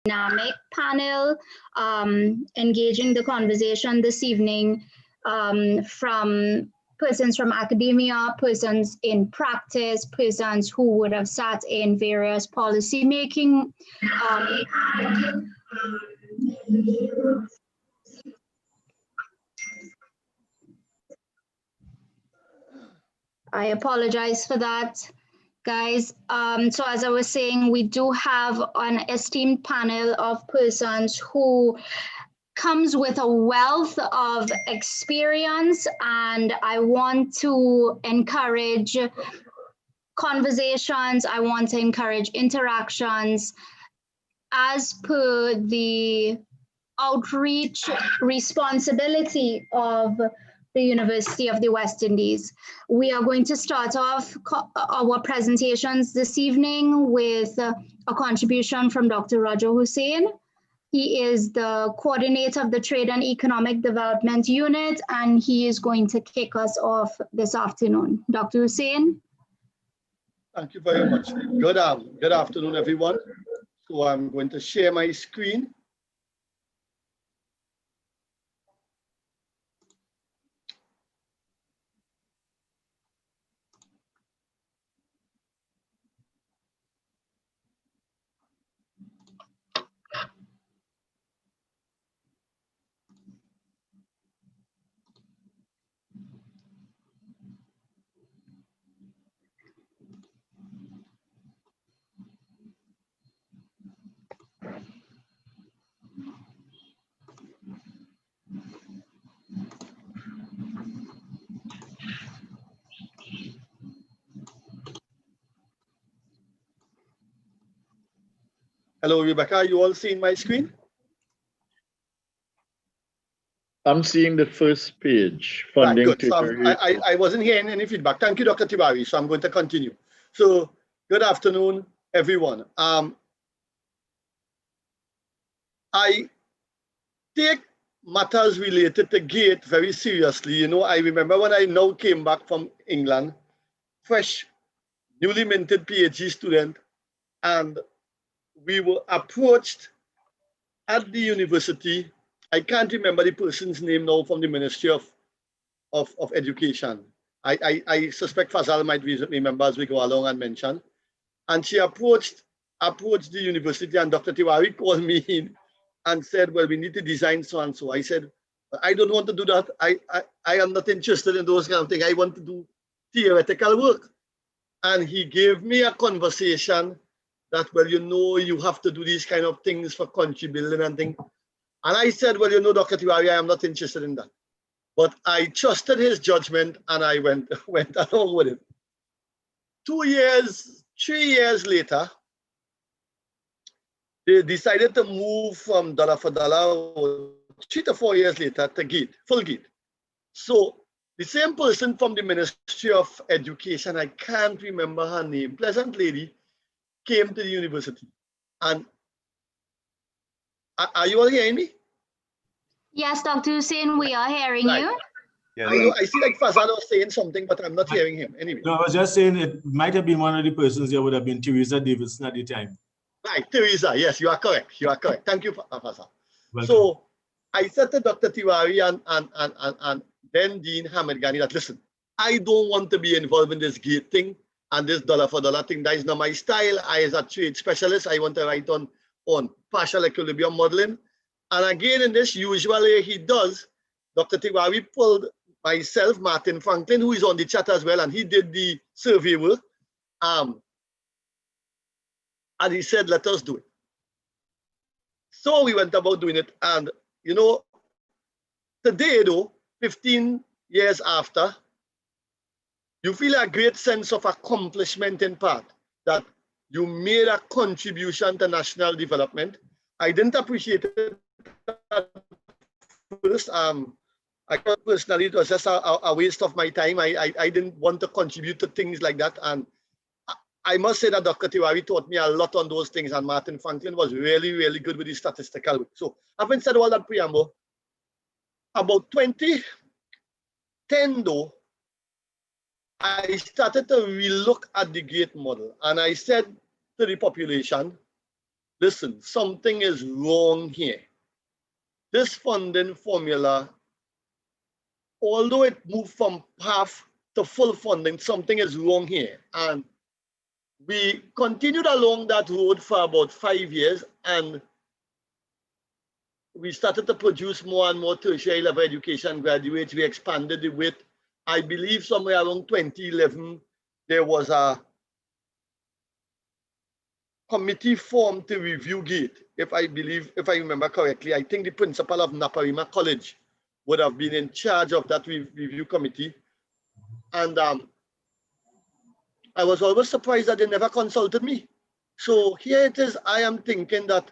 dynamic panel engaging the conversation this evening from persons from academia, persons in practice, persons who would have sat in various policy making. I apologize for that, guys. So as I was saying, we do have an esteemed panel of persons who comes with a wealth of experience, and I want to encourage conversations. I want to encourage interactions as per the outreach responsibility of the University of the West Indies. We are going to start off our presentations this evening with a contribution from Dr. Roger Hussain. He is the coordinator of the Trade and Economic Development Unit, and he is going to kick us off this afternoon. Dr. Hussain. Thank you very much. Good afternoon, everyone. So I'm going to share my screen. Hello, Rebecca. Are you all seeing my screen? I'm seeing the first page. Funding right, good. So I wasn't hearing any feedback. Thank you, Dr. Tiwari. So I'm going to continue. So good afternoon, everyone. I take matters related to GATE very seriously. You know, I remember when I now came back from England, fresh, newly minted PhD student, and we were approached at the university. I can't remember the person's name now from the Ministry of Education. I suspect Fazal might remember as we go along and mention. And she approached the university, and Dr. Tiwari called me in and said, well, we need to design so and so. I said, I don't want to do that. I am not interested in those kind of things. I want to do theoretical work. And he gave me a conversation that, well, you know, you have to do these kind of things for country building and things. And I said, well, you know, Dr. Tiwari, I am not interested in that. But I trusted his judgment, and I went along with it. 3 years later, they decided to move from dollar for dollar, 3 to 4 years later, to GATE, full GATE. So the same person from the Ministry of Education, I can't remember her name, pleasant lady, came to the university. And are you all hearing me? Yes, Dr. Hussain, we are hearing you. Yeah. I see like Fazal was saying something, but I'm not hearing him. Anyway. No, I was just saying it might have been one of the persons there would have been Teresa Davidson at the time. Right, Teresa, yes, you are correct. You are correct. Thank you, Fazal. Welcome. So I said to Dr. Tiwari and then Dean Hamid Ghani that, listen, I don't want to be involved in this GATE thing and this dollar for dollar thing. That is not my style. I, as a trade specialist, I want to write on partial equilibrium modeling. And again, in this, usually he does, Dr. Tiwari pulled myself, Martin Franklin, who is on the chat as well, and he did the survey work. And he said, let us do it. So we went about doing it. And, you know, today, though, 15 years after, you feel a great sense of accomplishment in part that you made a contribution to national development. I didn't appreciate it at first. I thought personally it was just a waste of my time. I didn't want to contribute to things like that. And I must say that Dr. Tiwari taught me a lot on those things, and Martin Franklin was really, really good with the statistical work. So having said all that preamble, about 2010 though, I started to relook at the GATE model, and I said to the population, listen, something is wrong here. This funding formula, although it moved from half to full funding, something is wrong here. And we continued along that road for about 5 years, and we started to produce more and more tertiary level education graduates. We expanded the width. I believe somewhere around 2011, there was a committee formed to review GATE. If I remember correctly, I think the principal of Naparima College would have been in charge of that review committee. And I was always surprised that they never consulted me. So here it is, I am thinking that,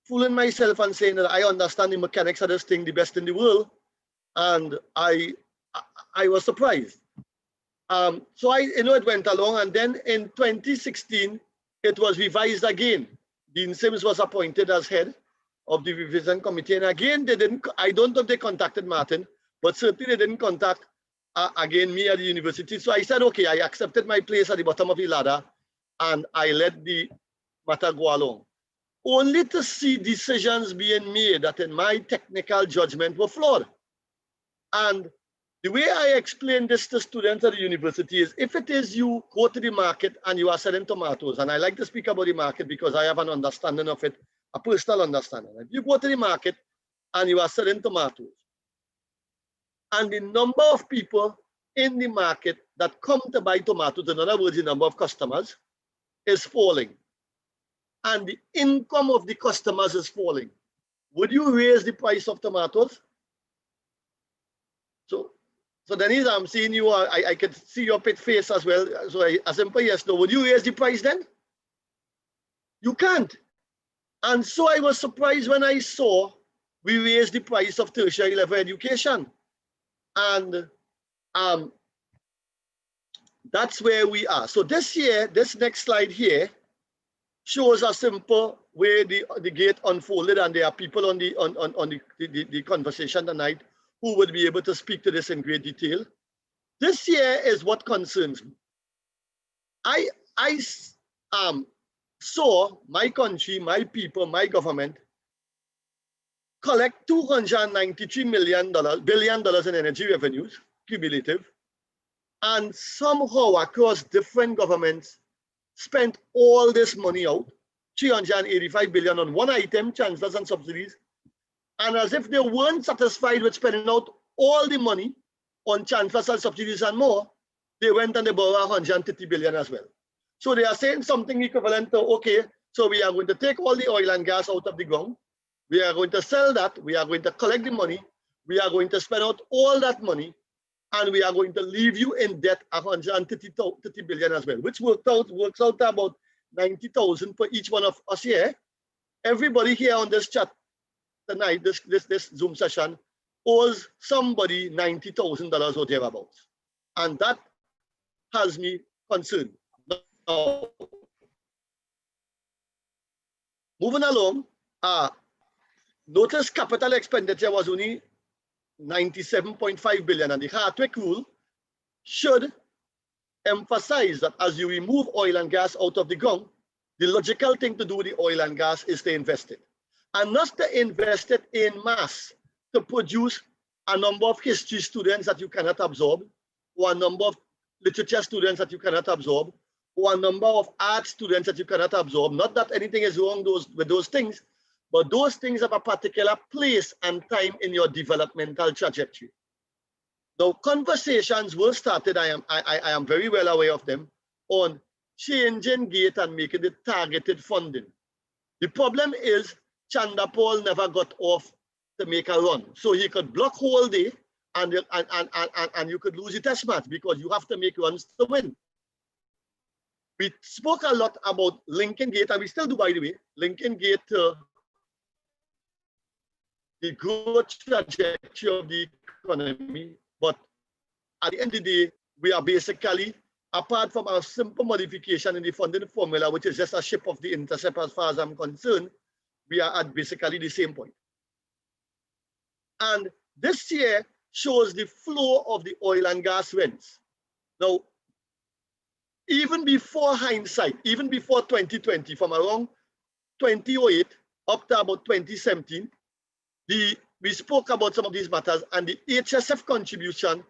fooling myself and saying that I understand the mechanics of this thing the best in the world. And I was surprised. So it went along, and then in 2016, it was revised again. Dean Sims was appointed as head of the revision committee. And again, I don't know if they contacted Martin, but certainly they didn't contact again me at the university. So I said, okay, I accepted my place at the bottom of the ladder and I let the matter go along. Only to see decisions being made that in my technical judgment were flawed. And the way I explain this to students at the university is, if it is you go to the market and you are selling tomatoes, and I like to speak about the market because I have an understanding of it, a personal understanding. If you go to the market and you are selling tomatoes, and the number of people in the market that come to buy tomatoes, in other words, the number of customers, is falling, and the income of the customers is falling, would you raise the price of tomatoes? So Denise, I'm seeing you, I can see your pit face as well. So a simple yes, no. Would you raise the price then? You can't. And so I was surprised when I saw we raised the price of tertiary level education. And that's where we are. So this year, this next slide here shows a simple way the GATE unfolded, and there are people on the conversation tonight who would be able to speak to this in great detail. This year is what concerns me. I saw my country, my people, my government collect $293 billion in energy revenues, cumulative, and somehow across different governments spent all this money out, $385 billion on one item, chancellors and subsidies. And as if they weren't satisfied with spending out all the money on chancellors and subsidies and more, they went and they borrowed $130 billion as well. So they are saying something equivalent to, okay, so we are going to take all the oil and gas out of the ground, we are going to sell that, we are going to collect the money, we are going to spend out all that money, and we are going to leave you in debt $130 billion as well, which works out to about 90,000 for each one of us here. Everybody here on this chat tonight, this Zoom session, owes somebody $90,000 or thereabouts. And that has me concerned. Now, moving along, notice capital expenditure was only 97.5 billion, and the Hartwick rule should emphasize that as you remove oil and gas out of the ground, the logical thing to do with the oil and gas is to invest it. And not to invest it in mass to produce a number of history students that you cannot absorb, or a number of literature students that you cannot absorb, or a number of art students that you cannot absorb. Not that anything is wrong with those things, but those things have a particular place and time in your developmental trajectory. Now, conversations were started, I am very well aware of them, on changing GATE and making it targeted funding. The problem is Chandapal never got off to make a run. So he could block whole day and you could lose the test match because you have to make runs to win. We spoke a lot about linking GATE, and we still do, by the way, linking GATE to the growth trajectory of the economy. But at the end of the day, we are basically, apart from a simple modification in the funding formula, which is just a ship of the intercept as far as I'm concerned, we are at basically the same point. And this year shows the flow of the oil and gas rents. Now, even before hindsight, even before 2020, from around 2008 up to about 2017, we spoke about some of these matters, and the HSF contribution,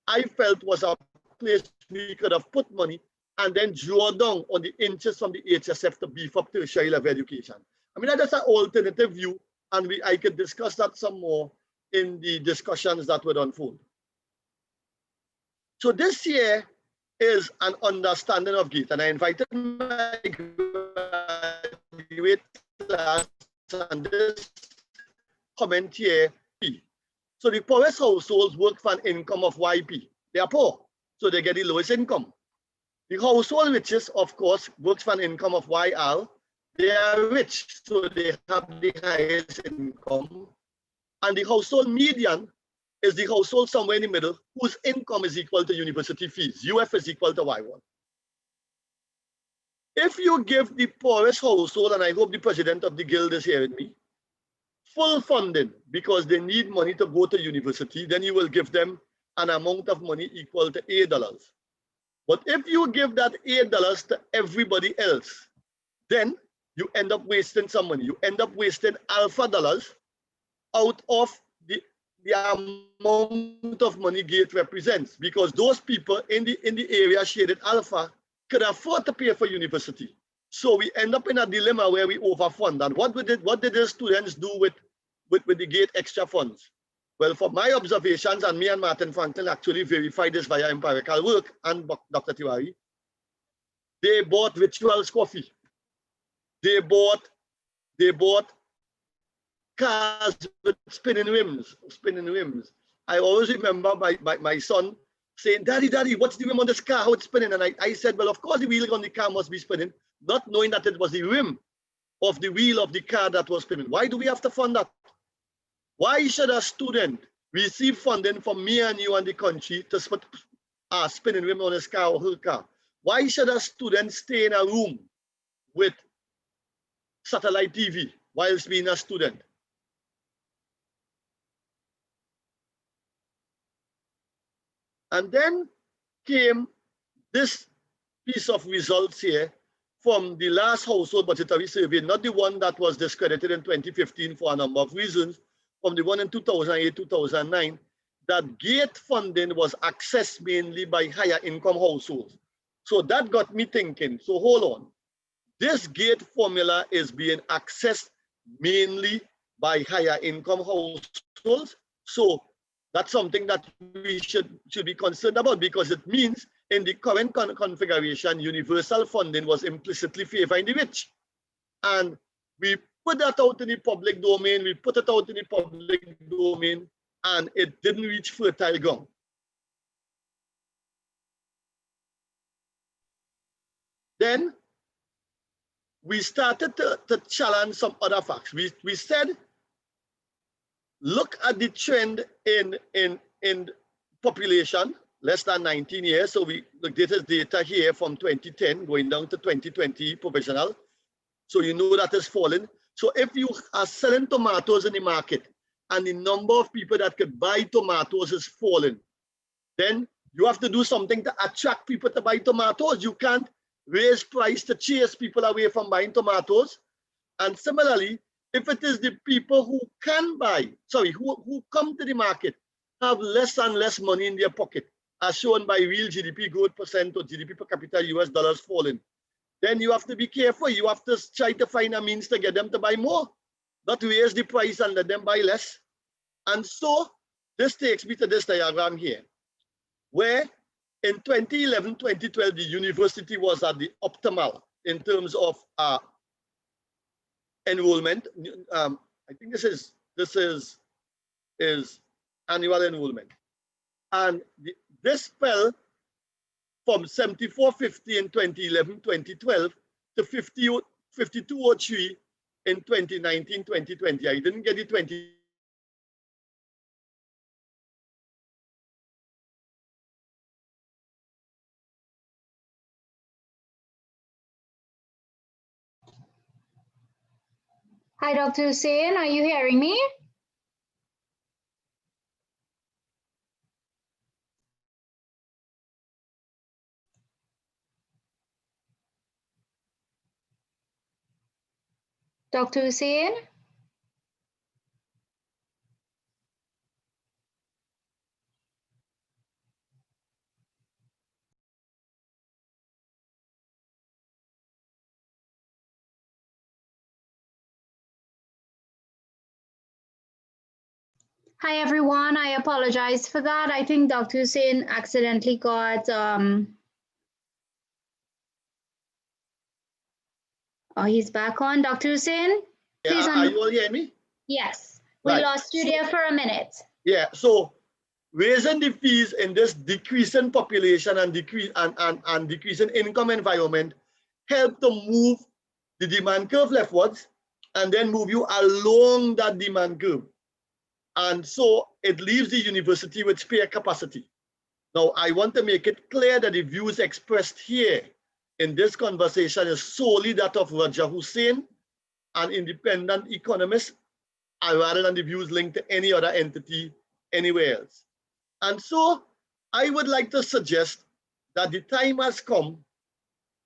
I felt, was a place we could have put money and then draw down on the interest from the HSF to beef up tertiary level education. I mean, that's an alternative view, and I could discuss that some more in the discussions that would unfold. So this year is an understanding of GATE, and I invited my graduate class, and this comment here. So the poorest households work for an income of YP. They are poor, so they get the lowest income. The household richest, of course, works for an income of YR. They are rich, so they have the highest income. And the household median is the household somewhere in the middle whose income is equal to university fees. UF is equal to Y1. If you give the poorest household, and I hope the president of the guild is here with me, full funding because they need money to go to university, then you will give them an amount of money equal to $8. But if you give that $8 to everybody else, then you end up wasting some money. You end up wasting alpha dollars out of the amount of money GATE represents, because those people in the area shaded alpha could afford to pay for university. So we end up in a dilemma where we overfund. And what did the students do with the GATE extra funds? Well, from my observations, and me and Martin Franklin actually verified this via empirical work, and Dr. Tertiary, they bought rituals coffee. They bought cars with spinning rims. I always remember my son saying, Daddy, what's the rim on this car? How it's spinning? And I said, well, of course the wheel on the car must be spinning, not knowing that it was the rim of the wheel of the car that was spinning. Why do we have to fund that? Why should a student receive funding from me and you and the country to put a spinning rim on his car or her car? Why should a student stay in a room with satellite TV whilst being a student? And then came this piece of results here from the last household budgetary survey, not the one that was discredited in 2015 for a number of reasons, from the one in 2008-2009, that GATE funding was accessed mainly by higher income households. So that got me thinking, so hold on. This GATE formula is being accessed mainly by higher income households. So that's something that we should be concerned about, because it means in the current configuration, universal funding was implicitly favoring the rich. And we put that out in the public domain, and it didn't reach fertile ground. Then we started to challenge some other facts. We said, look at the trend in population less than 19 years. So this is data here from 2010 going down to 2020 provisional. So you know that is falling. So if you are selling tomatoes in the market and the number of people that could buy tomatoes is falling, then you have to do something to attract people to buy tomatoes. You can't raise price to chase people away from buying tomatoes. And similarly, if it is the people who can buy, who come to the market, have less and less money in their pocket, as shown by real GDP growth percent or GDP per capita US dollars falling, then you have to be careful. You have to try to find a means to get them to buy more, not raise the price and let them buy less. And so this takes me to this diagram here, where in 2011, 2012, the university was at the optimal in terms of enrollment. I think this is annual enrollment, and this fell from 7450 in 2011, 2012 to 5203 in 2019, 2020. I didn't get the 20. Hi, Dr. Hussain, are you hearing me? Dr. Hussain? Hi, everyone. I apologize for that. I think Dr. Hussain accidentally got, oh, he's back on. Dr. Hussain, please. Yeah, are you all hearing me? Yes, we Right. lost you there for a minute. Yeah, so raising the fees in this decreasing population and decreasing income environment help to move the demand curve leftwards and then move you along that demand curve. And so it leaves the university with spare capacity. Now, I want to make it clear that the views expressed here in this conversation is solely that of Raja Hussain, an independent economist, rather than the views linked to any other entity anywhere else. And so I would like to suggest that the time has come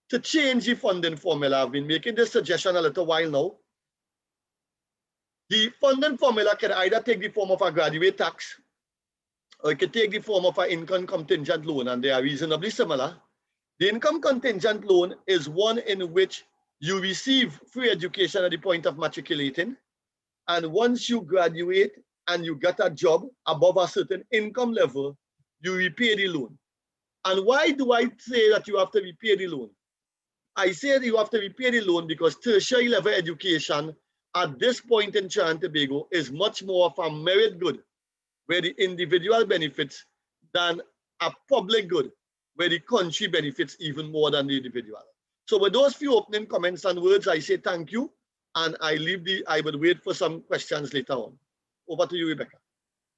to change the funding formula. I've been making this suggestion a little while now. The funding formula can either take the form of a graduate tax, or it can take the form of an income contingent loan, and they are reasonably similar. The income contingent loan is one in which you receive free education at the point of matriculating, and once you graduate and you get a job above a certain income level, you repay the loan. And why do I say that you have to repay the loan? I say that you have to repay the loan because tertiary level education at this point in Trinidad and Tobago is much more of a merit good, where the individual benefits, than a public good, where the country benefits even more than the individual. So with those few opening comments and words, I say thank you, and I will wait for some questions later on. Over to you, Rebecca.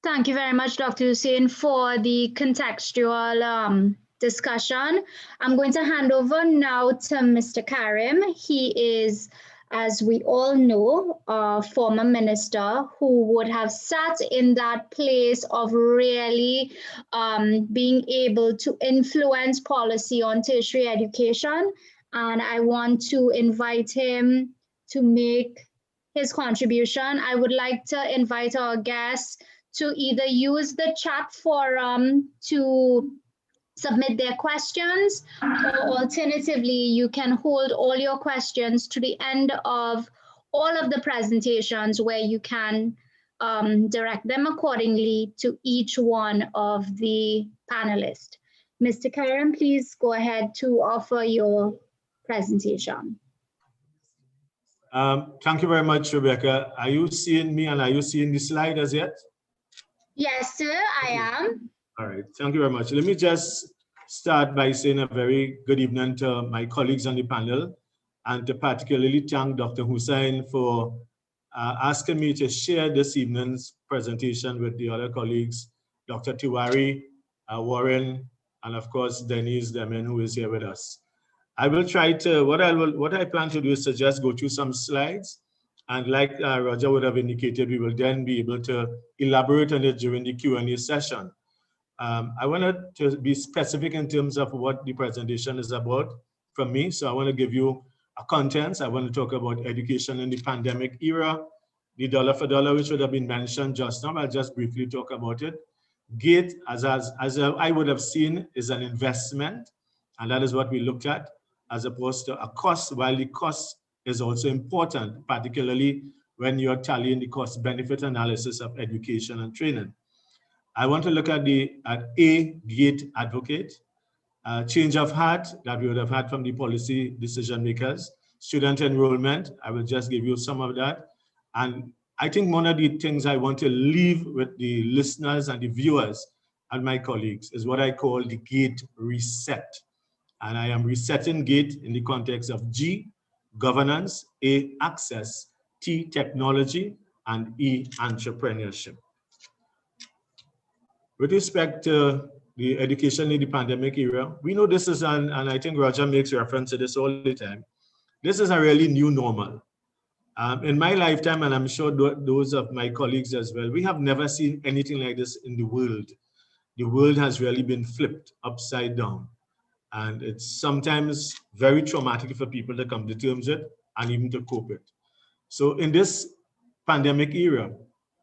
Thank you very much, Dr. Hussain, for the contextual discussion. I'm going to hand over now to Mr. Karim. He is, as we all know, a former minister who would have sat in that place of really being able to influence policy on tertiary education. And I want to invite him to make his contribution. I would like to invite our guests to either use the chat forum to submit their questions, or alternatively, you can hold all your questions to the end of all of the presentations where you can direct them accordingly to each one of the panelists. Mr. Karim, please go ahead to offer your presentation. Thank you very much, Rebecca. Are you seeing me and are you seeing the slide as yet? Yes, sir, I am. All right, thank you very much. Let me just start by saying a very good evening to my colleagues on the panel, and to particularly thank Dr. Hussain for asking me to share this evening's presentation with the other colleagues, Dr. Tiwari, Warren, and of course, Denise Demen, who is here with us. I will try to, what I plan to do is to just go through some slides, and like Roger would have indicated, we will then be able to elaborate on it during the Q&A session. I wanted to be specific in terms of what the presentation is about from me. So I want to give you a contents. I want to talk about education in the pandemic era, the dollar for dollar, which would have been mentioned just now. I'll just briefly talk about it. GATE, as I would have seen, is an investment, and that is what we looked at, as opposed to a cost, while the cost is also important, particularly when you're tallying the cost-benefit analysis of education and training. I want to look at a GATE advocate, change of heart that we would have had from the policy decision makers, student enrollment. I will just give you some of that. And I think one of the things I want to leave with the listeners and the viewers and my colleagues is what I call the GATE reset. And I am resetting GATE in the context of G, governance, A, access, T, technology, and E, entrepreneurship. With respect to the education in the pandemic era, we know this is and I think Roger makes reference to this all the time, this is a really new normal. In my lifetime, and I'm sure those of my colleagues as well, we have never seen anything like this in the world. The world has really been flipped upside down. And it's sometimes very traumatic for people to come to terms with and even to cope with. So in this pandemic era,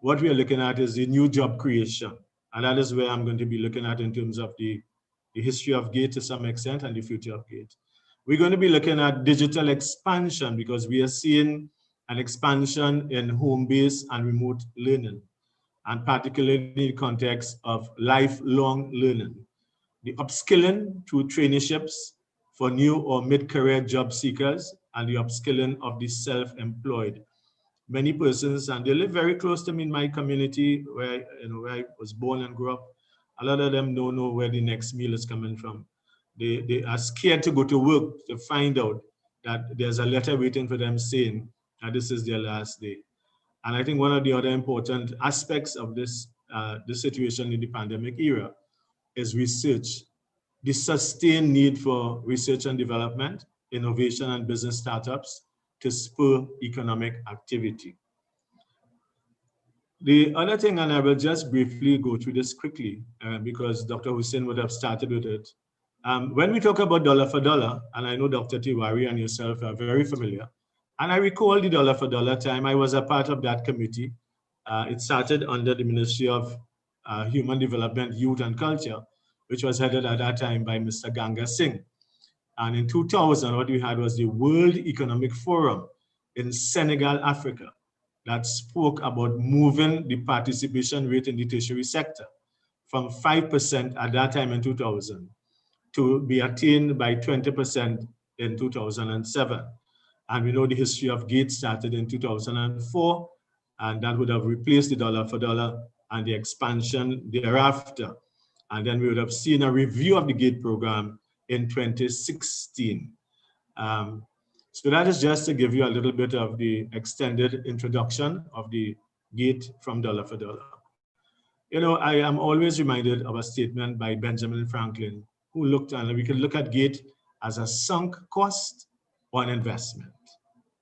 what we are looking at is the new job creation. And that is where I'm going to be looking at in terms of the history of GATE to some extent and the future of GATE. We're going to be looking at digital expansion because we are seeing an expansion in home-based and remote learning, and particularly in the context of lifelong learning. The upskilling through traineeships for new or mid-career job seekers, and the upskilling of the self-employed. Many persons, and they live very close to me in my community where, where I was born and grew up. A lot of them don't know where the next meal is coming from. They are scared to go to work to find out that there's a letter waiting for them saying that this is their last day. And I think one of the other important aspects of this situation in the pandemic era is research. The sustained need for research and development, innovation and business startups to spur economic activity. The other thing, and I will just briefly go through this quickly because Dr. Hussain would have started with it. When we talk about dollar for dollar, and I know Dr. Tiwari and yourself are very familiar, and I recall the dollar for dollar time, I was a part of that committee. It started under the Ministry of Human Development, Youth and Culture, which was headed at that time by Mr. Ganga Singh. And in 2000, what we had was the World Economic Forum in Senegal, Africa, that spoke about moving the participation rate in the tertiary sector from 5% at that time in 2000 to be attained by 20% in 2007. And we know the history of GATE started in 2004, and that would have replaced the dollar for dollar and the expansion thereafter. And then we would have seen a review of the GATE program in 2016. So that is just to give you a little bit of the extended introduction of the GATE from dollar for dollar. I am always reminded of a statement by Benjamin Franklin, who looked at, we can look at GATE as a sunk cost or an investment.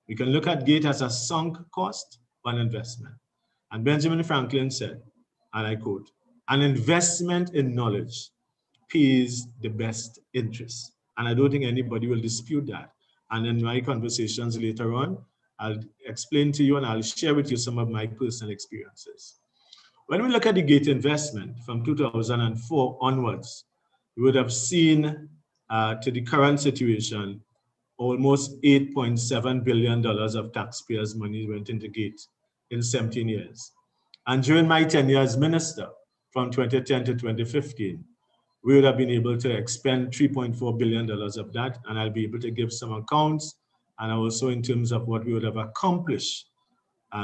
We can look at GATE as a sunk cost or an investment. And Benjamin Franklin said, and I quote, "An investment in knowledge pays the best interest." And I don't think anybody will dispute that. And in my conversations later on, I'll explain to you and I'll share with you some of my personal experiences. When we look at the GATE investment from 2004 onwards, we would have seen to the current situation, almost $8.7 billion of taxpayers' money went into GATE in 17 years. And during my tenure as minister, from 2010 to 2015, we would have been able to expend $3.4 billion of that, and I'll be able to give some accounts, and also in terms of what we would have accomplished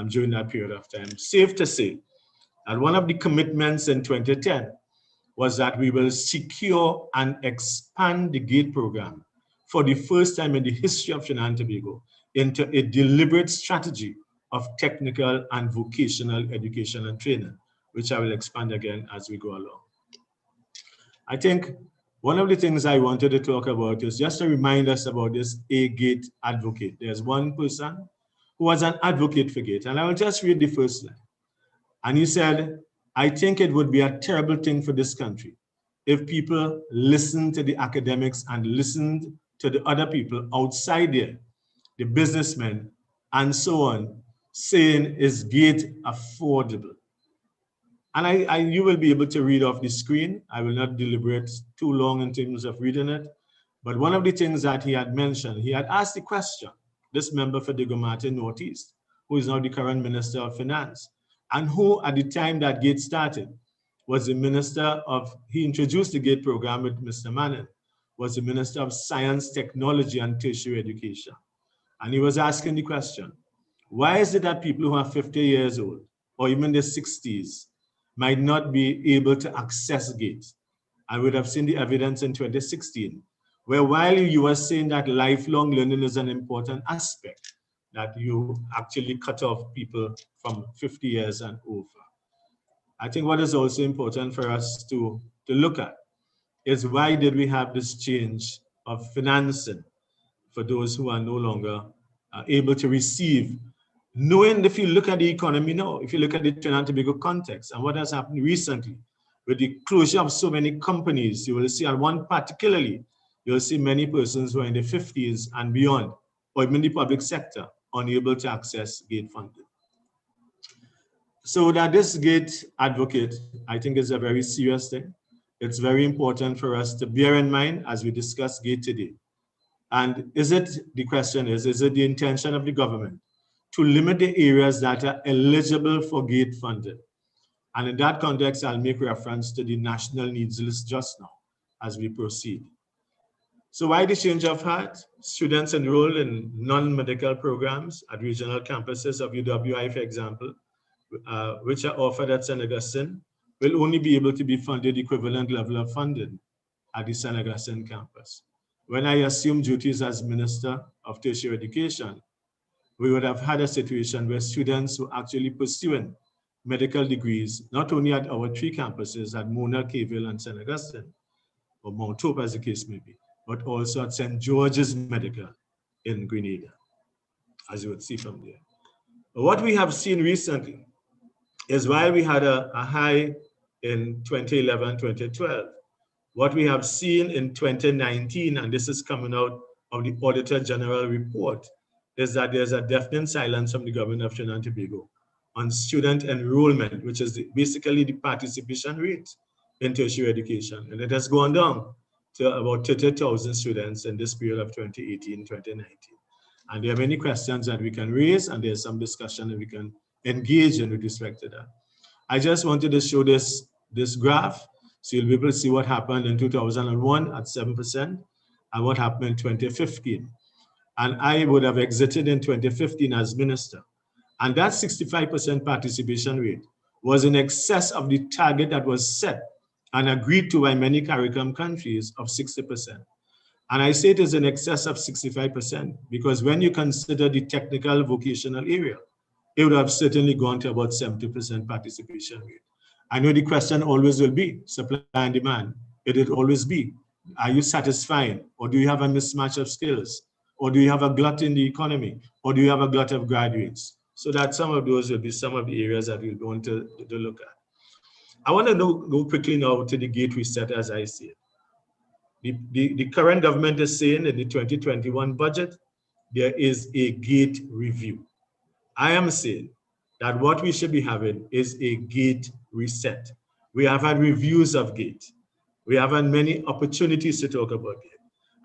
during that period of time. Safe to say that one of the commitments in 2010 was that we will secure and expand the GATE program for the first time in the history of Trinidad and Tobago into a deliberate strategy of technical and vocational education and training, which I will expand again as we go along. I think one of the things I wanted to talk about is just to remind us about this GATE advocate. There's one person who was an advocate for GATE, and I will just read the first line. And he said, "I think it would be a terrible thing for this country if people listened to the academics and listened to the other people outside there, the businessmen and so on, saying, is GATE affordable?" And you will be able to read off the screen. I will not deliberate too long in terms of reading it. But one of the things that he had mentioned, he had asked the question, this member for Digomate Northeast, who is now the current Minister of Finance, and who at the time that GATE started was the Minister of, he introduced the GATE program with Mr. Manning, was the Minister of Science, Technology, and Tertiary Education. And he was asking the question, why is it that people who are 50 years old, or even in their 60s, might not be able to access GATE? I would have seen the evidence in 2016, where while you were saying that lifelong learning is an important aspect, that you actually cut off people from 50 years and over. I think what is also important for us to look at is why did we have this change of financing for those who are no longer able to receive, knowing if you look at the economy now, if you look at the Trinidad and Tobago context and what has happened recently with the closure of so many companies, you will see, and one particularly, you'll see many persons who are in their 50s and beyond, or even the public sector, unable to access gate funding. So that this gate advocate, I think, is a very serious thing. It's very important for us to bear in mind as we discuss gate today. And the question is it the intention of the government to limit the areas that are eligible for gate funding? And in that context, I'll make reference to the national needs list just now as we proceed. So why the change of heart? Students enrolled in non-medical programs at regional campuses of UWI, for example, which are offered at St. Augustine, will only be able to be funded equivalent level of funding at the St. Augustine campus. When I assumed duties as Minister of Tertiary Education, we would have had a situation where students were actually pursuing medical degrees, not only at our 3 campuses at Mona, Caville, and St. Augustine, or Mount Hope as the case may be, but also at St. George's Medical in Grenada, as you would see from there. What we have seen recently is while we had a high in 2011, 2012, what we have seen in 2019, and this is coming out of the Auditor General report, is that there's a deafening silence from the government of Trinidad and Tobago on student enrollment, which is basically the participation rate in tertiary education. And it has gone down to about 30,000 students in this period of 2018, 2019. And there are many questions that we can raise, and there's some discussion that we can engage in with respect to that. I just wanted to show this graph, so you'll be able to see what happened in 2001 at 7% and what happened in 2015. And I would have exited in 2015 as minister. And that 65% participation rate was in excess of the target that was set and agreed to by many CARICOM countries of 60%. And I say it is in excess of 65% because when you consider the technical vocational area, it would have certainly gone to about 70% participation rate. I know the question always will be supply and demand. It will always be, are you satisfied? Or do you have a mismatch of skills? Or do you have a glut in the economy? Or do you have a glut of graduates? So that some of those will be some of the areas that we're going to look at. I want to go quickly now to the gate reset as I see it. The current government is saying in the 2021 budget, there is a gate review. I am saying that what we should be having is a gate reset. We have had reviews of gate. We have had many opportunities to talk about gate.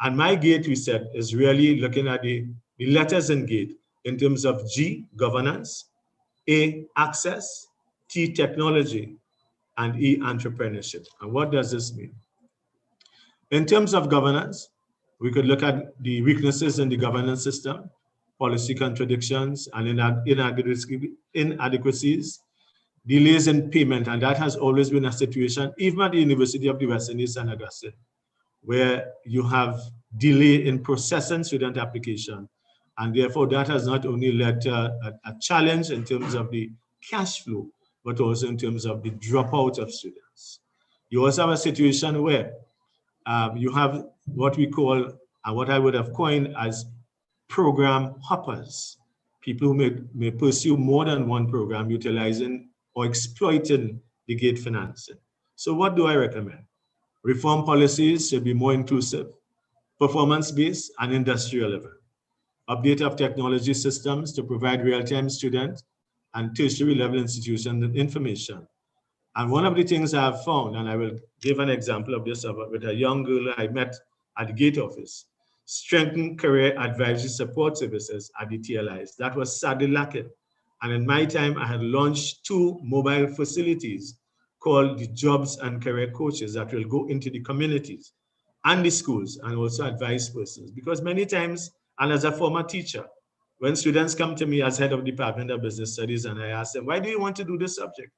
And my gate reset is really looking at the letters in gate in terms of G, governance, A, access, T, technology, and E, entrepreneurship. And what does this mean? In terms of governance, we could look at the weaknesses in the governance system, policy contradictions and inadequacies, delays in payment, and that has always been a situation, even at the University of the West Indies St. Augustine, where you have delay in processing student application. And therefore, that has not only led to a challenge in terms of the cash flow, but also in terms of the dropout of students. You also have a situation where you have what we call, and what I would have coined as program hoppers, people who may pursue more than one program utilizing or exploiting the gate financing. So what do I recommend? Reform policies should be more inclusive, performance-based and industry relevant. Update of technology systems to provide real-time student and tertiary level institution information. And one of the things I have found, and I will give an example of this with a young girl I met at the gate office, strengthen career advisory support services at the TLIs. That was sadly lacking. And in my time, I had launched 2 mobile facilities called the Jobs and Career Coaches that will go into the communities and the schools and also advise persons. Because many times, and as a former teacher, when students come to me as head of Department of Business Studies and I ask them, why do you want to do this subject?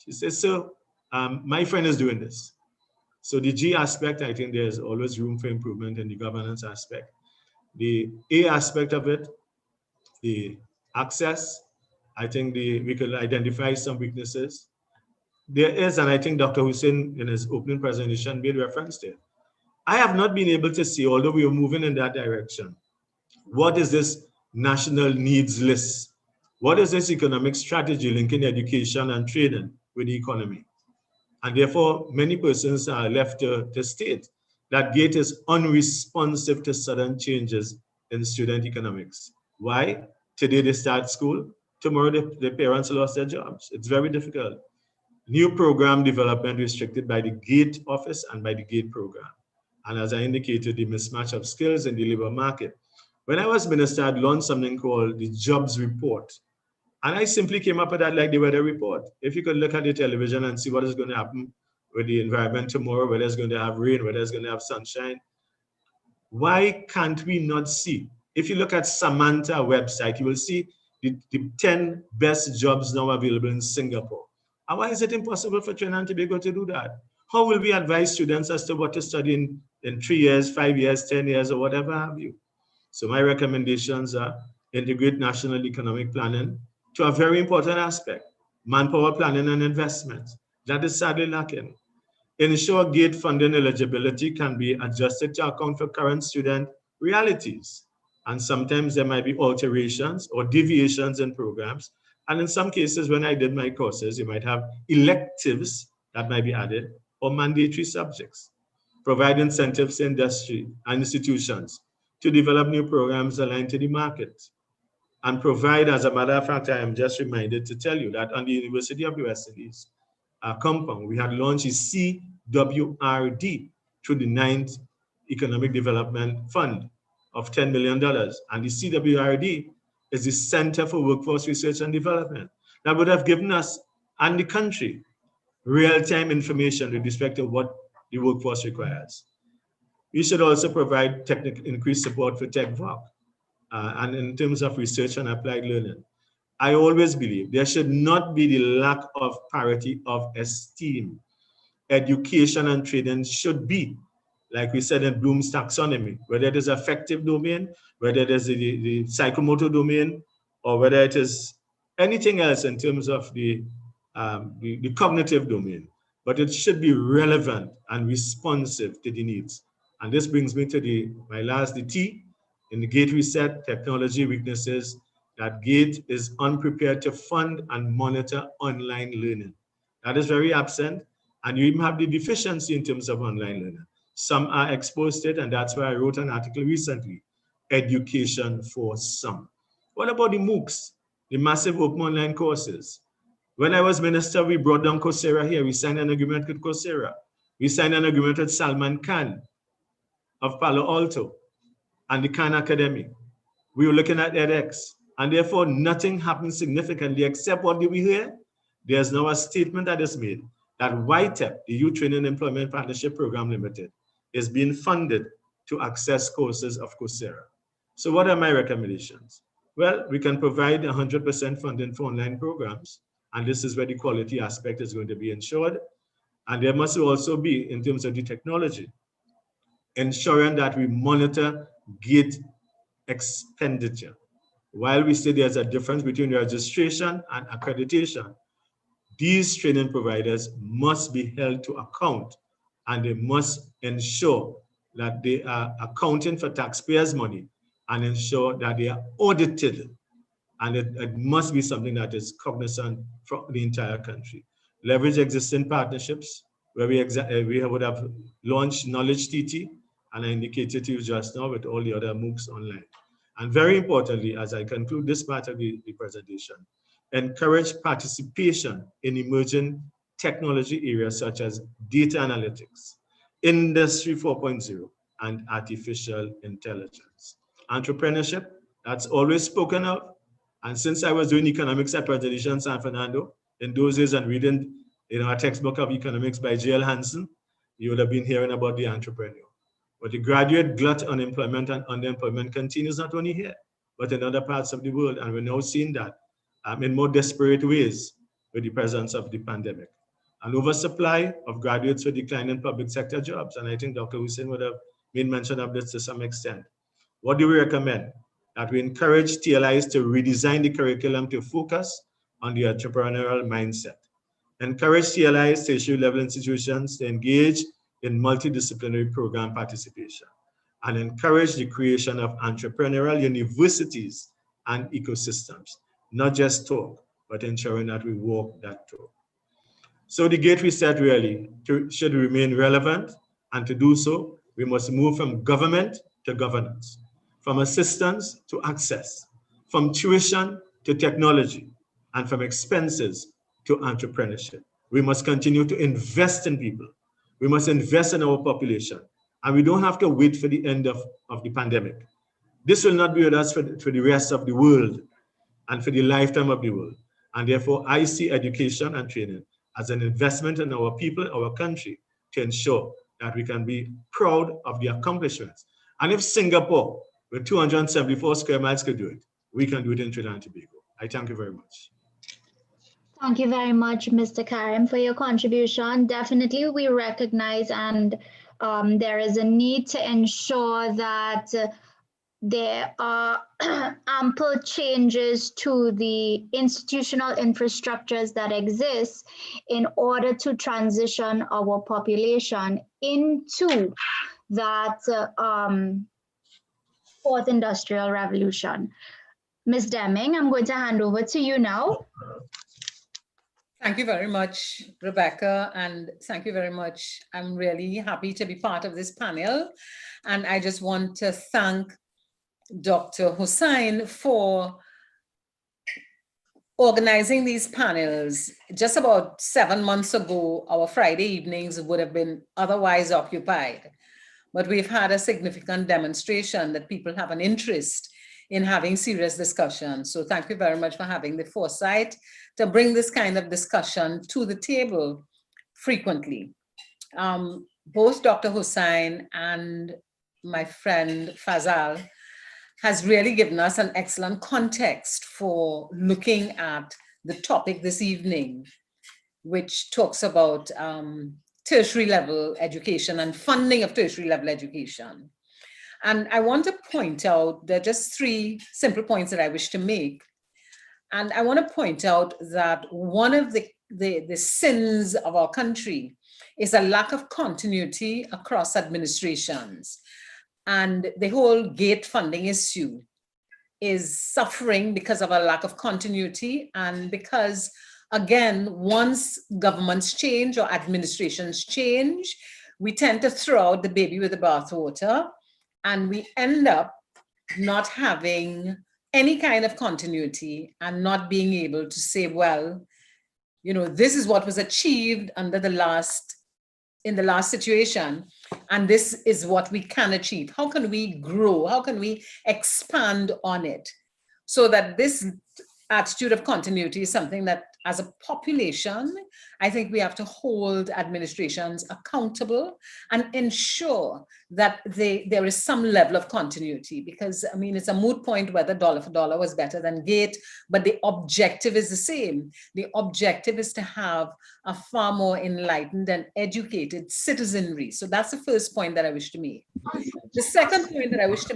She says, sir, my friend is doing this. So the G aspect, I think there's always room for improvement in the governance aspect. The A aspect of it, the access, I think we could identify some weaknesses. There is, and I think Dr. Hussein in his opening presentation made reference to it. I have not been able to see, although we are moving in that direction, what is this national needs list? What is this economic strategy linking education and training with the economy? And therefore, many persons are left to state that GATE is unresponsive to sudden changes in student economics. Why? Today they start school, tomorrow the parents lost their jobs. It's very difficult. New program development restricted by the GATE office and by the GATE program. And as I indicated, the mismatch of skills in the labor market. When I was minister, I'd launched something called the Jobs Report. And I simply came up with that like the weather report. If you could look at the television and see what is going to happen with the environment tomorrow, whether it's going to have rain, whether it's going to have sunshine, why can't we not see? If you look at Samantha website, you will see the 10 best jobs now available in Singapore. And why is it impossible for Trinidad and Tobago to do that? How will we advise students as to what to study in 3 years, 5 years, 10 years, or whatever have you? So my recommendations are integrate national economic planning to a very important aspect, manpower planning and investment. That is sadly lacking. Ensure GATE funding eligibility can be adjusted to account for current student realities. And sometimes there might be alterations or deviations in programs. And in some cases, when I did my courses, you might have electives that might be added or mandatory subjects. Provide incentives to industry and institutions to develop new programs aligned to the market. And provide, as a matter of fact, I am just reminded to tell you that on the University of the West Indies compound, we had launched a CWRD through the 9th Economic Development Fund of $10 million. And the CWRD is the Center for Workforce Research and Development that would have given us and the country real-time information with respect to what the workforce requires. We should also provide increased support for TechVoc and in terms of research and applied learning. I always believe there should not be the lack of parity of esteem. Education and training should be, like we said in Bloom's taxonomy, whether it is affective domain, whether it is the psychomotor domain, or whether it is anything else in terms of the cognitive domain. But it should be relevant and responsive to the needs. And this brings me to the T, in the GATE reset, technology weaknesses, that GATE is unprepared to fund and monitor online learning. That is very absent, and you even have the deficiency in terms of online learning. Some are exposed to it, and that's why I wrote an article recently, Education for Some. What about the MOOCs, the massive open online courses? When I was minister, we brought down Coursera here. We signed an agreement with Coursera. We signed an agreement with Salman Khan of Palo Alto and the Khan Academy. We were looking at edX, and therefore nothing happened significantly except what did we hear? There's now a statement that is made that YTEP, the Youth Training Employment Partnership Program Limited, is being funded to access courses of Coursera. So what are my recommendations? Well, we can provide 100% funding for online programs, and this is where the quality aspect is going to be ensured. And there must also be, in terms of the technology, ensuring that we monitor GATE expenditure. While we say there's a difference between registration and accreditation, these training providers must be held to account, and they must ensure that they are accounting for taxpayers' money and ensure that they are audited. And it must be something that is cognizant for the entire country. Leverage existing partnerships, where we would have launched Knowledge TT, and I indicated to you just now with all the other MOOCs online. And very importantly, as I conclude this part of the presentation, encourage participation in emerging technology areas such as data analytics, Industry 4.0, and artificial intelligence. Entrepreneurship, that's always spoken of. And since I was doing economics at Presidential San Fernando, in those days and reading a textbook of economics by J.L. Hansen, you would have been hearing about the entrepreneur. But the graduate glut unemployment and underemployment continues not only here, but in other parts of the world. And we're now seeing that in more desperate ways with the presence of the pandemic. An oversupply of graduates with declining public sector jobs. And I think Dr. Hussein would have made mention of this to some extent. What do we recommend? That we encourage TLIs to redesign the curriculum to focus on the entrepreneurial mindset. Encourage TLIs, tertiary level institutions, to engage in multidisciplinary program participation, and encourage the creation of entrepreneurial universities and ecosystems, not just talk, but ensuring that we walk that talk. So the GATE reset really should remain relevant, and to do so, we must move from government to governance, from assistance to access, from tuition to technology, and from expenses to entrepreneurship. We must continue to invest in people. We must invest in our population. And we don't have to wait for the end of the pandemic. This will not be with us for the rest of the world and for the lifetime of the world. And therefore, I see education and training as an investment in our people, our country, to ensure that we can be proud of the accomplishments. And if Singapore, with 274 square miles, could do it, we can do it in Trinidad and Tobago. I thank you very much. Thank you very much, Mr. Karim, for your contribution. Definitely, we recognize and there is a need to ensure that there are ample changes to the institutional infrastructures that exist in order to transition our population into that fourth industrial revolution. Ms. Deming, I'm going to hand over to you now. Thank you very much, Rebecca, and thank you very much. I'm really happy to be part of this panel, and I just want to thank Dr. Hussain for organizing these panels. Just about 7 months ago, our Friday evenings would have been otherwise occupied, but we've had a significant demonstration that people have an interest in having serious discussion. So thank you very much for having the foresight to bring this kind of discussion to the table frequently. Both Dr. Hussain and my friend Fazal has really given us an excellent context for looking at the topic this evening, which talks about tertiary level education and funding of tertiary level education. And I want to point out, there are just 3 simple points that I wish to make. And I want to point out that one of the sins of our country is a lack of continuity across administrations. And the whole GATE funding issue is suffering because of a lack of continuity, and because, again, once governments change or administrations change, we tend to throw out the baby with the bathwater, and we end up not having any kind of continuity and not being able to say, well, you know, this is what was achieved under in the last situation, and this is what we can achieve. How can we grow? How can we expand on it? So that this attitude of continuity is something that, as a population, I think we have to hold administrations accountable and ensure that there is some level of continuity. Because, I mean, it's a moot point whether dollar for dollar was better than GATE, but the objective is the same. The objective is to have a far more enlightened and educated citizenry. So that's the first point that I wish to make. The second point that I wish to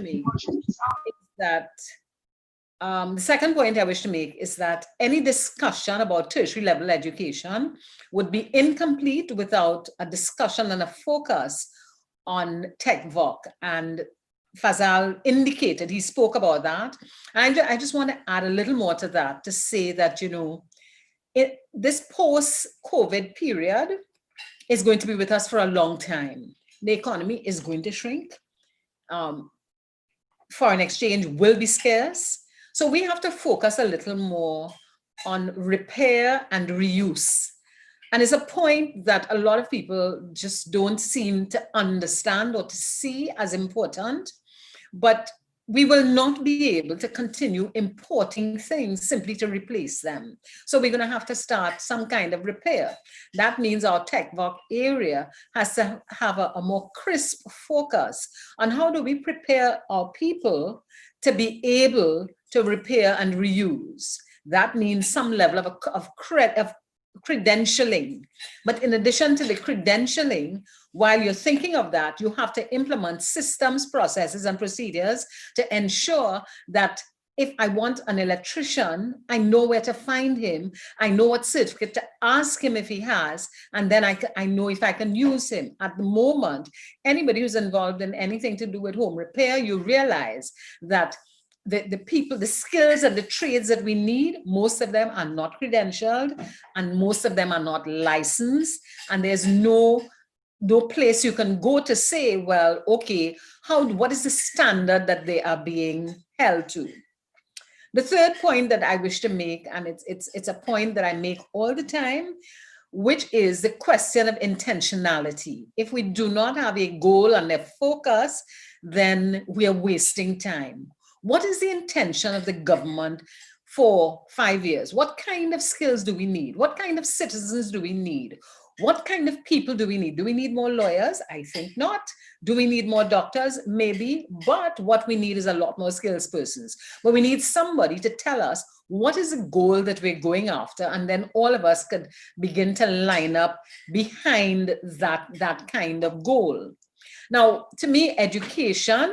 make is that any discussion about tertiary level education would be incomplete without a discussion and a focus on TechVoc. And Fazal indicated, he spoke about that. And I just want to add a little more to that, to say that, you know, this post-COVID period is going to be with us for a long time. The economy is going to shrink. Foreign exchange will be scarce. So we have to focus a little more on repair and reuse. And it's a point that a lot of people just don't seem to understand or to see as important. But we will not be able to continue importing things simply to replace them. So we're going to have to start some kind of repair. That means our TechVoc area has to have a more crisp focus on how do we prepare our people to be able to repair and reuse. That means some level of credentialing. But in addition to the credentialing, while you're thinking of that, you have to implement systems, processes, and procedures to ensure that if I want an electrician, I know where to find him, I know what certificate to ask him if he has, and then I know if I can use him. At the moment, anybody who's involved in anything to do with home repair, you realize that the people, the skills and the trades that we need, most of them are not credentialed and most of them are not licensed, and there's no place you can go to say, well, okay, what is the standard that they are being held to? The third point that I wish to make, and it's a point that I make all the time, which is the question of intentionality. If we do not have a goal and a focus, then we are wasting time. What is the intention of the government for 5 years? What kind of skills do we need? What kind of citizens do we need? What kind of people do we need? Do we need more lawyers? I think not. Do we need more doctors? Maybe. But what we need is a lot more skills persons. But we need somebody to tell us what is the goal that we're going after, and then all of us could begin to line up behind that kind of goal. Now, to me, education,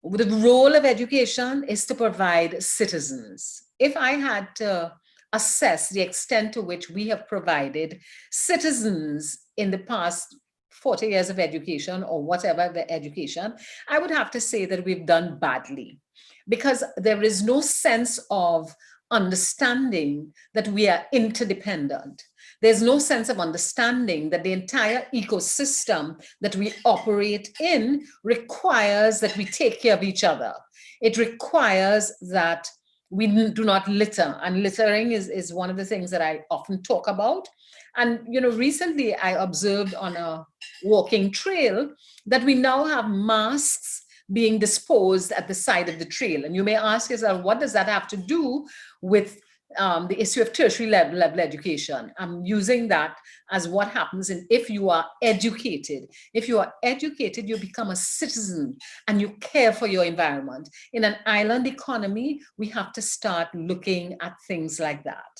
the role of education is to provide citizens. If I had to assess the extent to which we have provided citizens in the past 40 years of education or whatever the education, I would have to say that we've done badly, because there is no sense of understanding that we are interdependent. There's no sense of understanding that the entire ecosystem that we operate in requires that we take care of each other. It requires that we do not litter, and littering is one of the things that I often talk about. And recently I observed on a walking trail that we now have masks being disposed at the side of the trail. And you may ask yourself, what does that have to do with the issue of tertiary level education? I'm using that as what happens if you are educated. If you are educated, you become a citizen and you care for your environment. In an island economy, we have to start looking at things like that.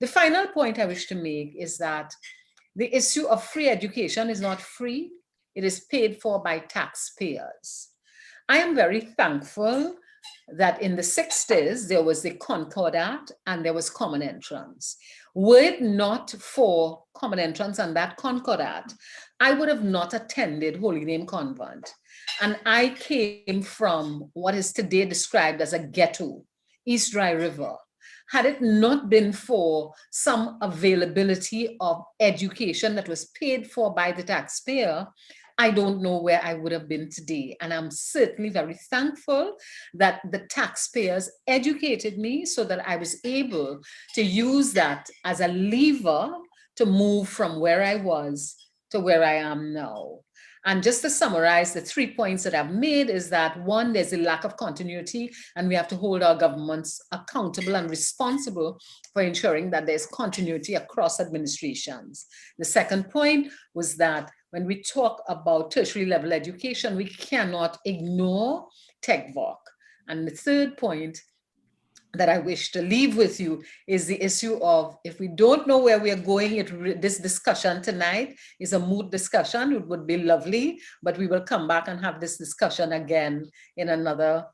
The final point I wish to make is that the issue of free education is not free. It is paid for by taxpayers. I am very thankful that in the 60s, there was the Concordat and there was Common Entrance. Were it not for Common Entrance and that Concordat, I would have not attended Holy Name Convent. And I came from what is today described as a ghetto, East Dry River. Had it not been for some availability of education that was paid for by the taxpayer, I don't know where I would have been today. And I'm certainly very thankful that the taxpayers educated me so that I was able to use that as a lever to move from where I was to where I am now. And just to summarize, the 3 points that I've made is that, one, there's a lack of continuity, and we have to hold our governments accountable and responsible for ensuring that there's continuity across administrations. The second point was that when we talk about tertiary level education, we cannot ignore TechVoc. And the third point that I wish to leave with you is the issue of, if we don't know where we are going, this discussion tonight is a moot discussion. It would be lovely, but we will come back and have this discussion again in another,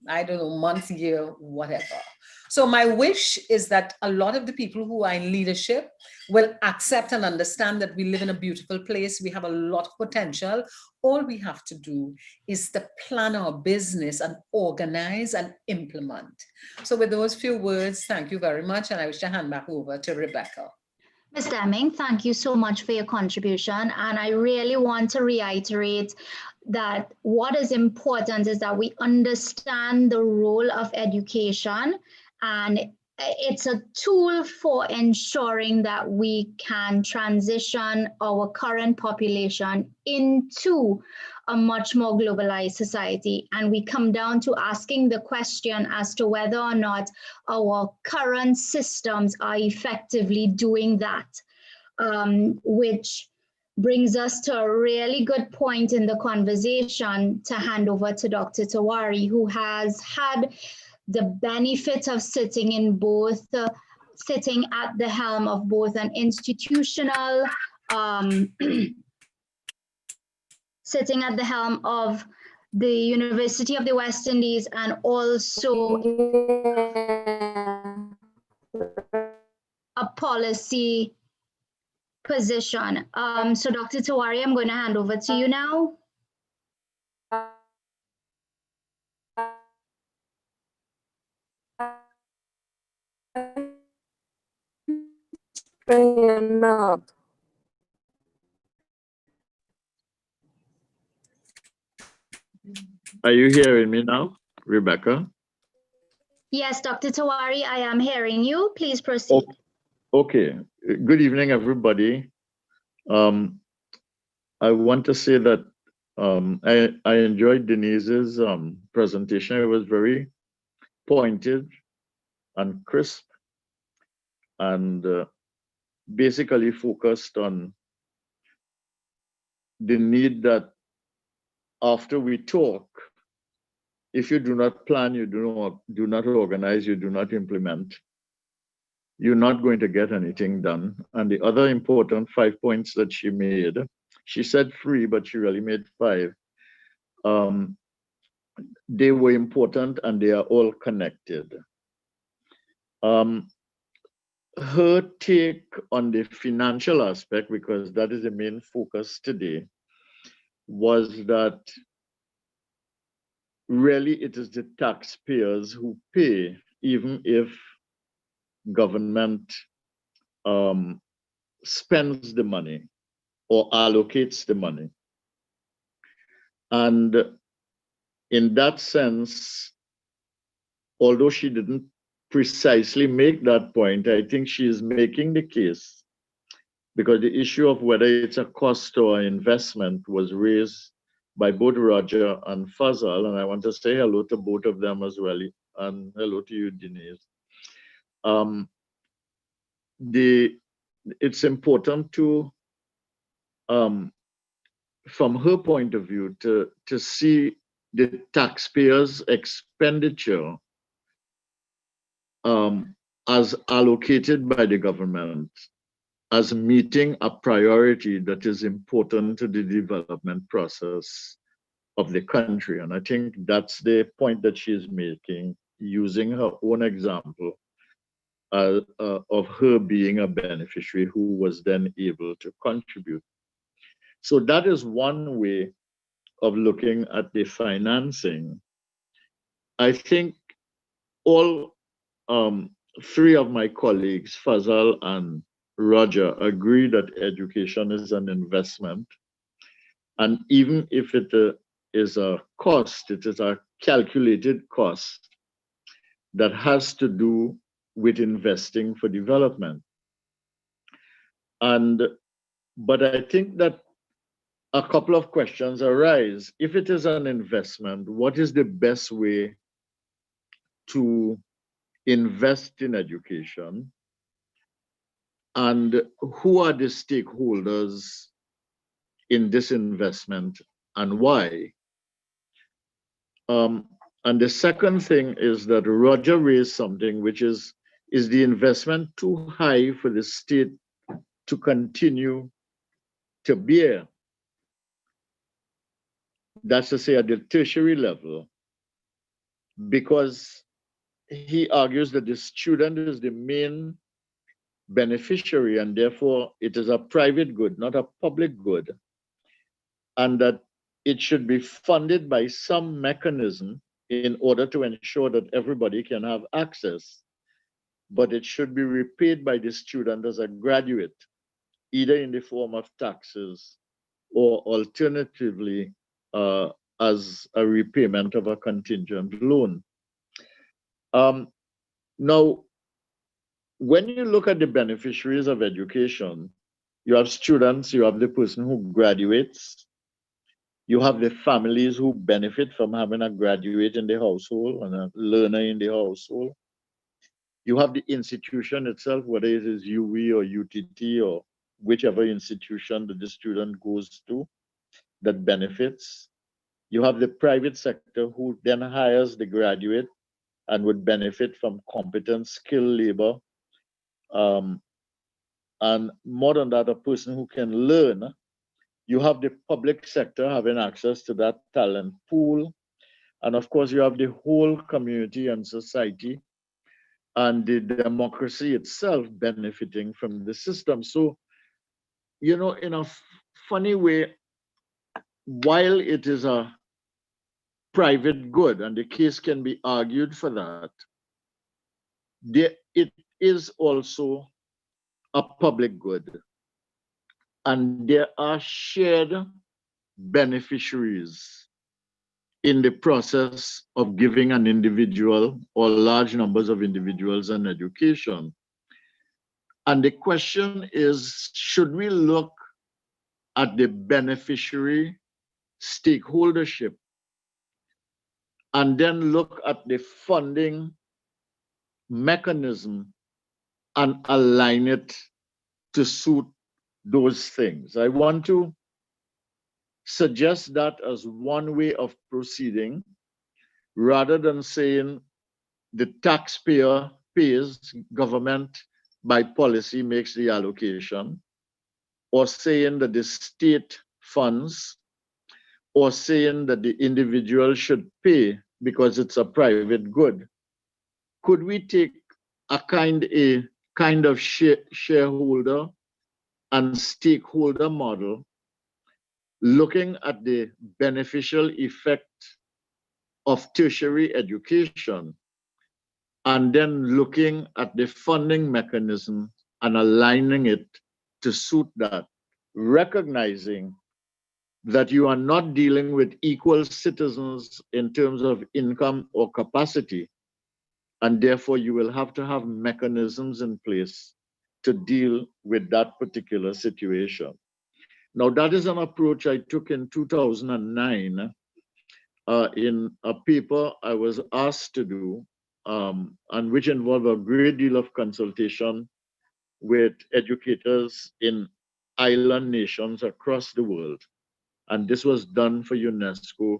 I don't know, month, year, whatever. So my wish is that a lot of the people who are in leadership will accept and understand that we live in a beautiful place. We have a lot of potential. All we have to do is to plan our business and organize and implement. So with those few words, thank you very much. And I wish to hand back over to Rebecca. Ms. Deming, thank you so much for your contribution. And I really want to reiterate that what is important is that we understand the role of education, and it's a tool for ensuring that we can transition our current population into a much more globalized society. And we come down to asking the question as to whether or not our current systems are effectively doing that, which brings us to a really good point in the conversation to hand over to Dr. Tawari, who has had the benefit of sitting at the helm of both an institutional, sitting at the helm of the University of the West Indies, and also a policy position. So Dr. Tawari, I'm going to hand over to you now. Are you hearing me now, Rebecca? Yes, Dr. Tawari, I am hearing you. Please proceed. Okay. Good evening, everybody. I want to say that I enjoyed Denise's presentation. It was very pointed and crisp and basically focused on the need that after we talk, if you do not plan, you do not organize, you do not implement, you're not going to get anything done. And the other important 5 points that she made, she said 3, but she really made 5. They were important and they are all connected. Her take on the financial aspect, because that is the main focus today, was that really it is the taxpayers who pay, even if government spends the money or allocates the money. And in that sense, although she didn't precisely make that point, I think she is making the case, because the issue of whether it's a cost or investment was raised by both Roger and Fazal, and I want to say hello to both of them as well, and hello to you, Denise. It's important to, from her point of view, to see the taxpayers' expenditure as allocated by the government as meeting a priority that is important to the development process of the country. And I think that's the point that she is making, using her own example of her being a beneficiary who was then able to contribute. So that is one way of looking at the financing. I think all 3 of my colleagues, Fazal and Roger, agree that education is an investment. And even if it is a cost, it is a calculated cost that has to do with investing for development. But I think that a couple of questions arise. If it is an investment, what is the best way to invest in education? And who are the stakeholders in this investment and why? And the second thing is that Roger raised something, which is the investment too high for the state to continue to bear? That's to say, at the tertiary level, because he argues that the student is the main beneficiary and therefore it is a private good, not a public good, and that it should be funded by some mechanism in order to ensure that everybody can have access, but it should be repaid by the student as a graduate, either in the form of taxes or alternatively as a repayment of a contingent loan. Now, when you look at the beneficiaries of education, you have students, you have the person who graduates, you have the families who benefit from having a graduate in the household and a learner in the household. You have the institution itself, whether it is UE or UTT or whichever institution that the student goes to that benefits. You have the private sector who then hires the graduate and would benefit from competent, skilled labor. And more than that, a person who can learn. You have the public sector having access to that talent pool. And of course, you have the whole community and society and the democracy itself benefiting from the system. So, you know, in a funny way, while it is a private good, and the case can be argued for that, it is also a public good. And there are shared beneficiaries in the process of giving an individual or large numbers of individuals an education. And the question is, should we look at the beneficiary stakeholdership and then look at the funding mechanism and align it to suit those things? I want to suggest that as one way of proceeding, rather than saying the taxpayer pays, government by policy makes the allocation, or saying that the state funds, or saying that the individual should pay because it's a private good. Could we take a kind of shareholder and stakeholder model, looking at the beneficial effect of tertiary education, and then looking at the funding mechanism and aligning it to suit that, recognizing that you are not dealing with equal citizens in terms of income or capacity, and therefore you will have to have mechanisms in place to deal with that particular situation. Now, that is an approach I took in 2009 in a paper I was asked to do, and which involved a great deal of consultation with educators in island nations across the world. And this was done for UNESCO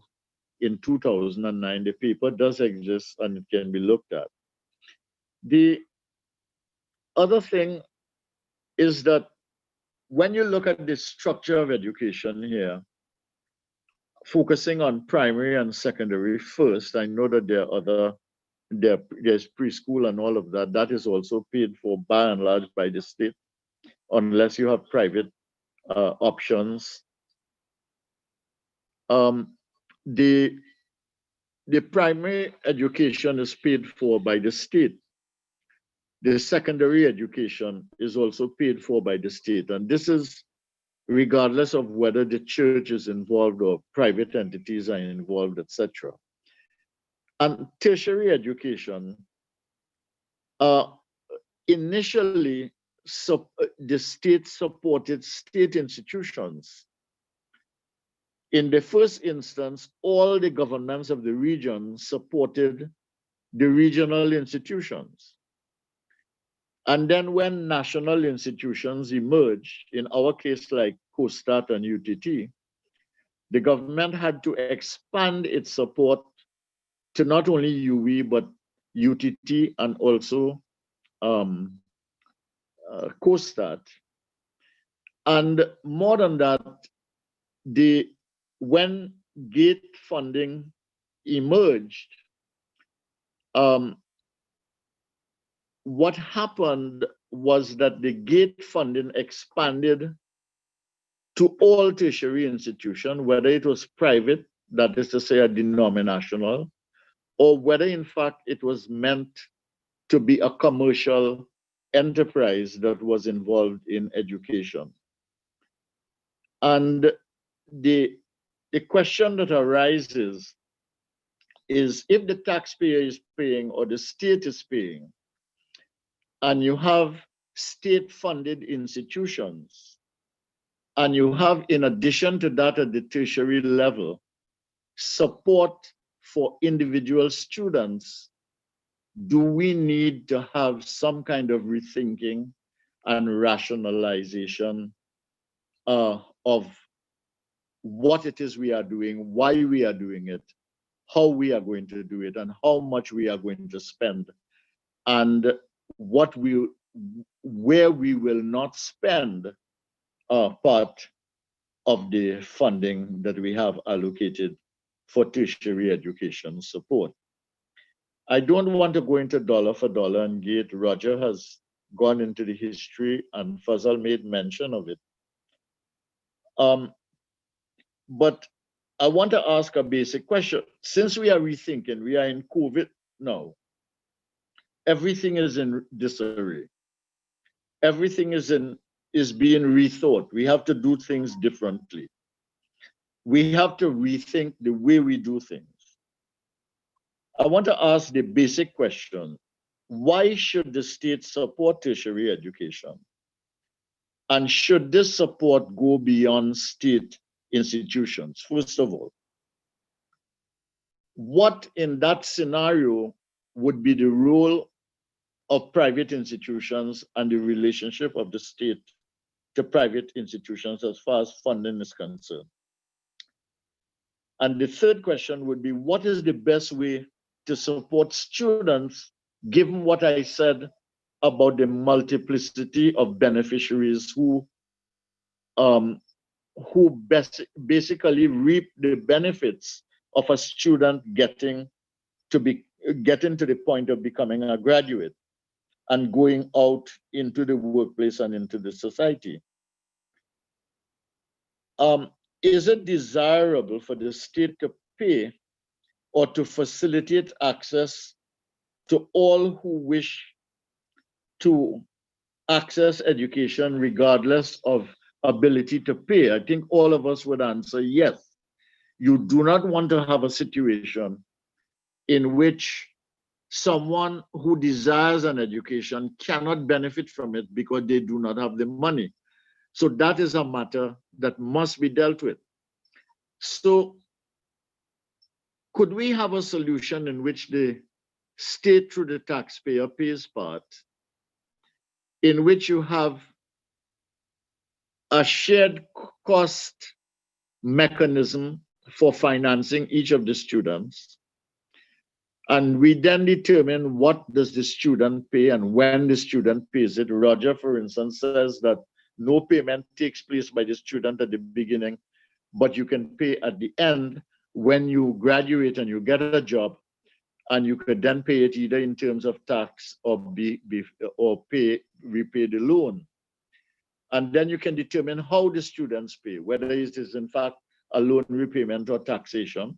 in 2009. The paper does exist and it can be looked at. The other thing is that when you look at the structure of education here, focusing on primary and secondary first, I know that there's preschool and all of that. That is also paid for by and large by the state, unless you have private options. The primary education is paid for by the state. The secondary education is also paid for by the state. And this is regardless of whether the church is involved or private entities are involved, etc. And tertiary education, initially, the state supported state institutions. In the first instance, all the governments of the region supported the regional institutions. And then when national institutions emerged, in our case like COSTAT and UTT, the government had to expand its support to not only UE, but UTT and also COSTAT. And more than that, when GATE funding emerged, what happened was that the GATE funding expanded to all tertiary institutions, whether it was private, that is to say a denominational, or whether in fact it was meant to be a commercial enterprise that was involved in education. And the question that arises is, if the taxpayer is paying or the state is paying, and you have state-funded institutions, and you have, in addition to that, at the tertiary level, support for individual students, do we need to have some kind of rethinking and rationalization of what it is we are doing, why we are doing it, how we are going to do it, and how much we are going to spend, and where we will not spend part of the funding that we have allocated for tertiary education support. I don't want to go into dollar for dollar, and GATE, Roger has gone into the history and Fazal made mention of it. But I want to ask a basic question. Since we are rethinking, we are in COVID now, everything is in disarray. Everything is being rethought. We have to do things differently. We have to rethink the way we do things. I want to ask the basic question. Why should the state support tertiary education? And should this support go beyond state institutions? First of all, what in that scenario would be the role of private institutions and the relationship of the state to private institutions as far as funding is concerned? And the third question would be, what is the best way to support students, given what I said about the multiplicity of beneficiaries who basically reap the benefits of a student getting to the point of becoming a graduate and going out into the workplace and into the society. Is it desirable for the state to pay or to facilitate access to all who wish to access education regardless of ability to pay? I think all of us would answer yes. You do not want to have a situation in which someone who desires an education cannot benefit from it because they do not have the money. So that is a matter that must be dealt with. So could we have a solution in which the state through the taxpayer pays part, in which you have a shared cost mechanism for financing each of the students, and we then determine what does the student pay and when the student pays it? Roger, for instance, says that no payment takes place by the student at the beginning, but you can pay at the end when you graduate and you get a job, and you could then pay it either in terms of tax or repay the loan. And then you can determine how the students pay, whether it is in fact a loan repayment or taxation.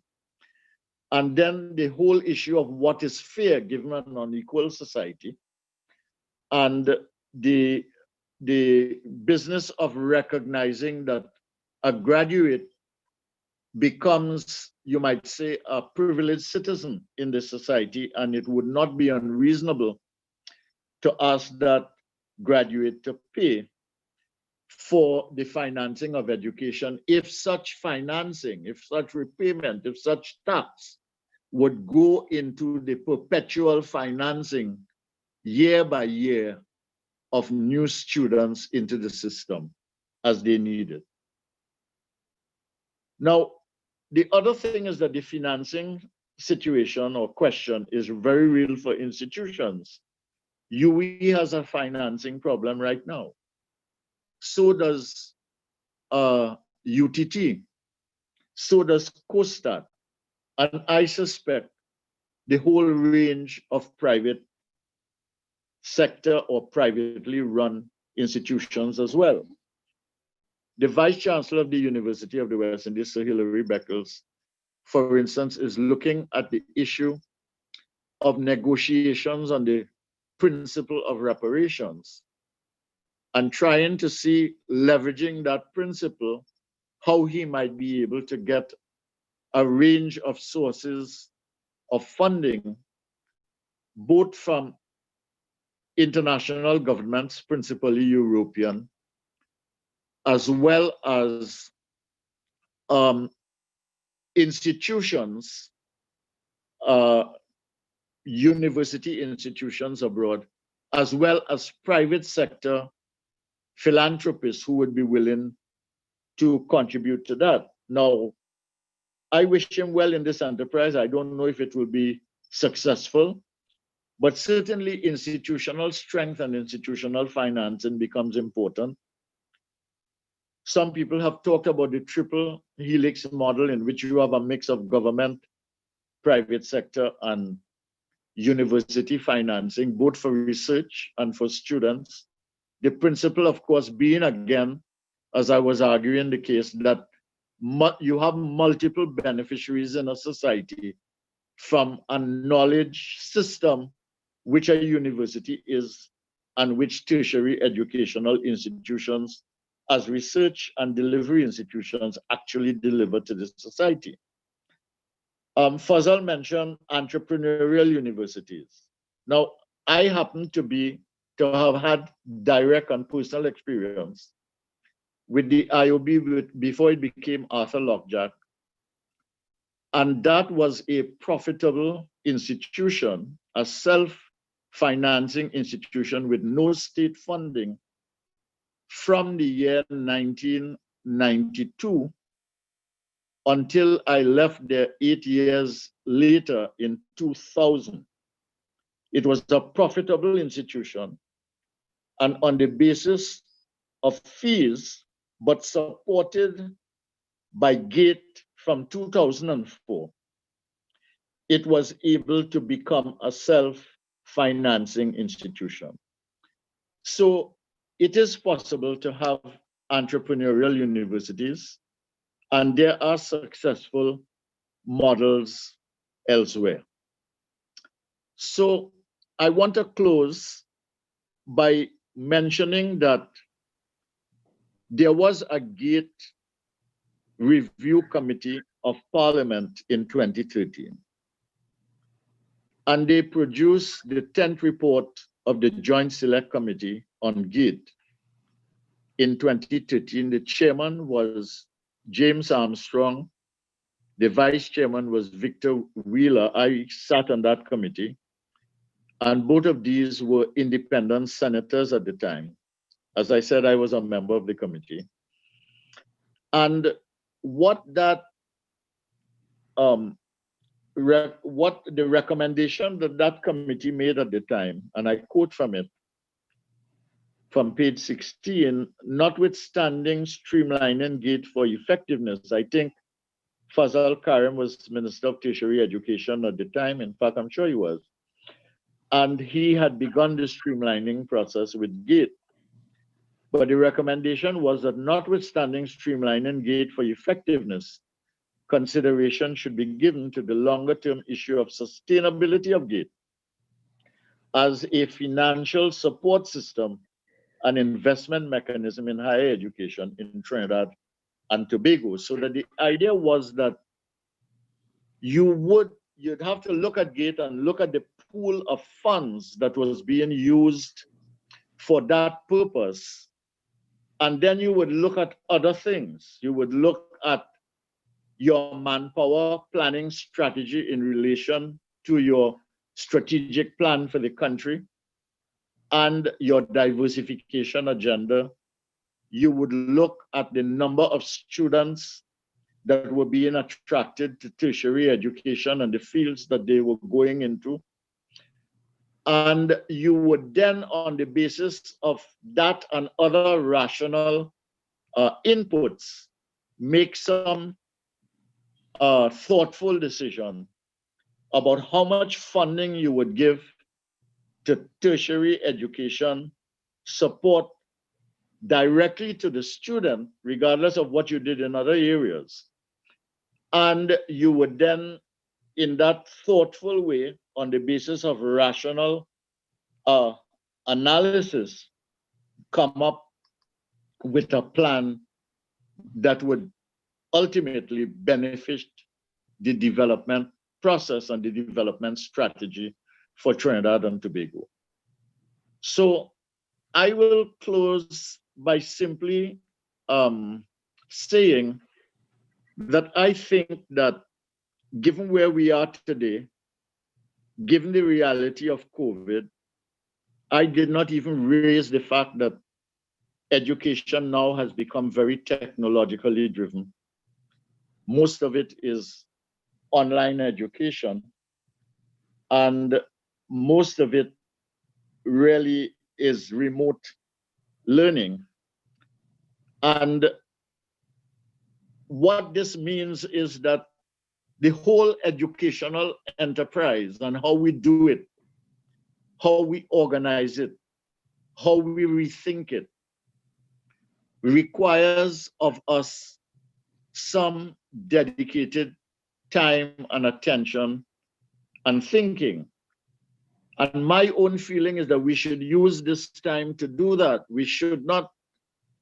And then the whole issue of what is fair given an unequal society, and the business of recognizing that a graduate becomes, you might say, a privileged citizen in the society, and it would not be unreasonable to ask that graduate to pay for the financing of education if such financing, if such repayment, if such tax would go into the perpetual financing year by year of new students into the system as they need it. Now, the other thing is that the financing situation or question is very real for institutions. UE has a financing problem right now. So does UTT. So does COSTAT. And I suspect the whole range of private sector or privately run institutions as well. The Vice Chancellor of the University of the West Indies, Sir Hilary Beckles, for instance, is looking at the issue of negotiations on the principle of reparations and trying to see, leveraging that principle, how he might be able to get a range of sources of funding, both from international governments, principally European, as well as institutions, university institutions abroad, as well as private sector philanthropists who would be willing to contribute to that. Now, I wish him well in this enterprise. I don't know if it will be successful, but certainly institutional strength and institutional financing becomes important. Some people have talked about the triple helix model in which you have a mix of government, private sector, and university financing, both for research and for students. The principle, of course, being, again, as I was arguing the case, that you have multiple beneficiaries in a society from a knowledge system, which a university is, and which tertiary educational institutions as research and delivery institutions actually deliver to the society. Fazal mentioned entrepreneurial universities. Now, I happen to have had direct and personal experience with the IOB before it became Arthur Lockjack. And that was a profitable institution, a self-financing institution with no state funding from the year 1992 until I left there 8 years later in 2000. It was a profitable institution, and on the basis of fees, but supported by GATE from 2004, it was able to become a self-financing institution. So it is possible to have entrepreneurial universities, and there are successful models elsewhere. So I want to close by mentioning that there was a GATE Review Committee of Parliament in 2013. And they produced the 10th report of the Joint Select Committee on GATE in 2013. The chairman was James Armstrong. The vice chairman was Victor Wheeler. I sat on that committee. And both of these were independent senators at the time. As I said, I was a member of the committee. And what that what the recommendation that that committee made at the time, and I quote from it, from page 16, notwithstanding streamlining GATE for effectiveness. I think Fazal Karim was Minister of Tertiary Education at the time. In fact, I'm sure he was. And he had begun the streamlining process with GATE. But the recommendation was that notwithstanding streamlining GATE for effectiveness, consideration should be given to the longer-term issue of sustainability of GATE as a financial support system and investment mechanism in higher education in Trinidad and Tobago. So that the idea was that you'd have to look at GATE and look at the pool of funds that was being used for that purpose. And then you would look at other things. You would look at your manpower planning strategy in relation to your strategic plan for the country and your diversification agenda. You would look at the number of students that were being attracted to tertiary education and the fields that they were going into. And you would then, on the basis of that and other rational inputs, make some thoughtful decision about how much funding you would give to tertiary education support directly to the student, regardless of what you did in other areas. And you would then, in that thoughtful way, on the basis of rational analysis, come up with a plan that would ultimately benefit the development process and the development strategy for Trinidad and Tobago. So I will close by simply saying that I think that given where we are today, given the reality of COVID, I did not even raise the fact that education now has become very technologically driven. Most of it is online education, and most of it really is remote learning. And what this means is that the whole educational enterprise and how we do it, how we organize it, how we rethink it, requires of us some dedicated time and attention and thinking. And my own feeling is that we should use this time to do that. We should not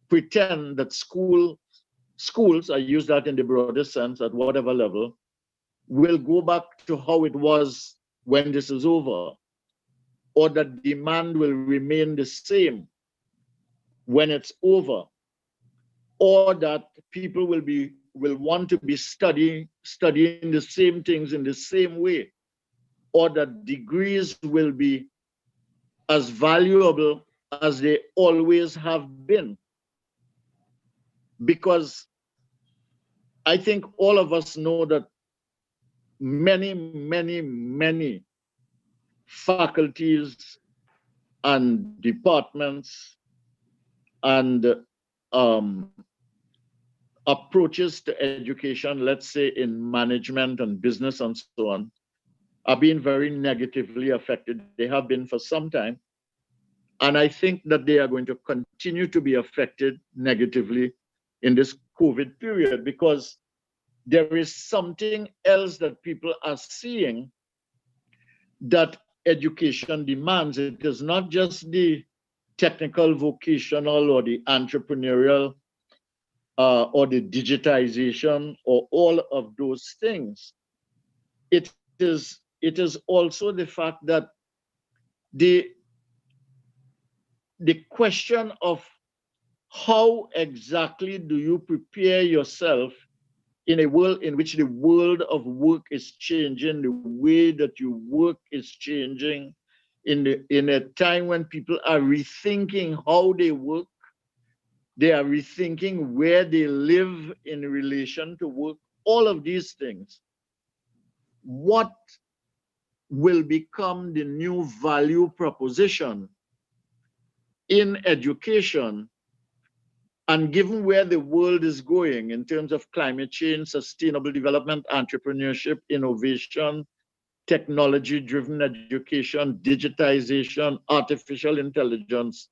pretend that schools, I use that in the broadest sense at whatever level, will go back to how it was when this is over, or that demand will remain the same when it's over, or that people will want to be studying the same things in the same way, or that degrees will be as valuable as they always have been. Because I think all of us know that many faculties and departments and approaches to education, let's say in management and business and so on, are being very negatively affected. They have been for some time. And I think that they are going to continue to be affected negatively in this COVID period, because there is something else that people are seeing that education demands. It is not just the technical, vocational, or the entrepreneurial, or the digitization, or all of those things. It is also the fact that the question of how exactly do you prepare yourself in a world in which the world of work is changing, the way that you work is changing, in a time when people are rethinking how they work, they are rethinking where they live in relation to work, all of these things. What will become the new value proposition in education, and given where the world is going in terms of climate change, sustainable development, entrepreneurship, innovation, technology-driven education, digitization, artificial intelligence,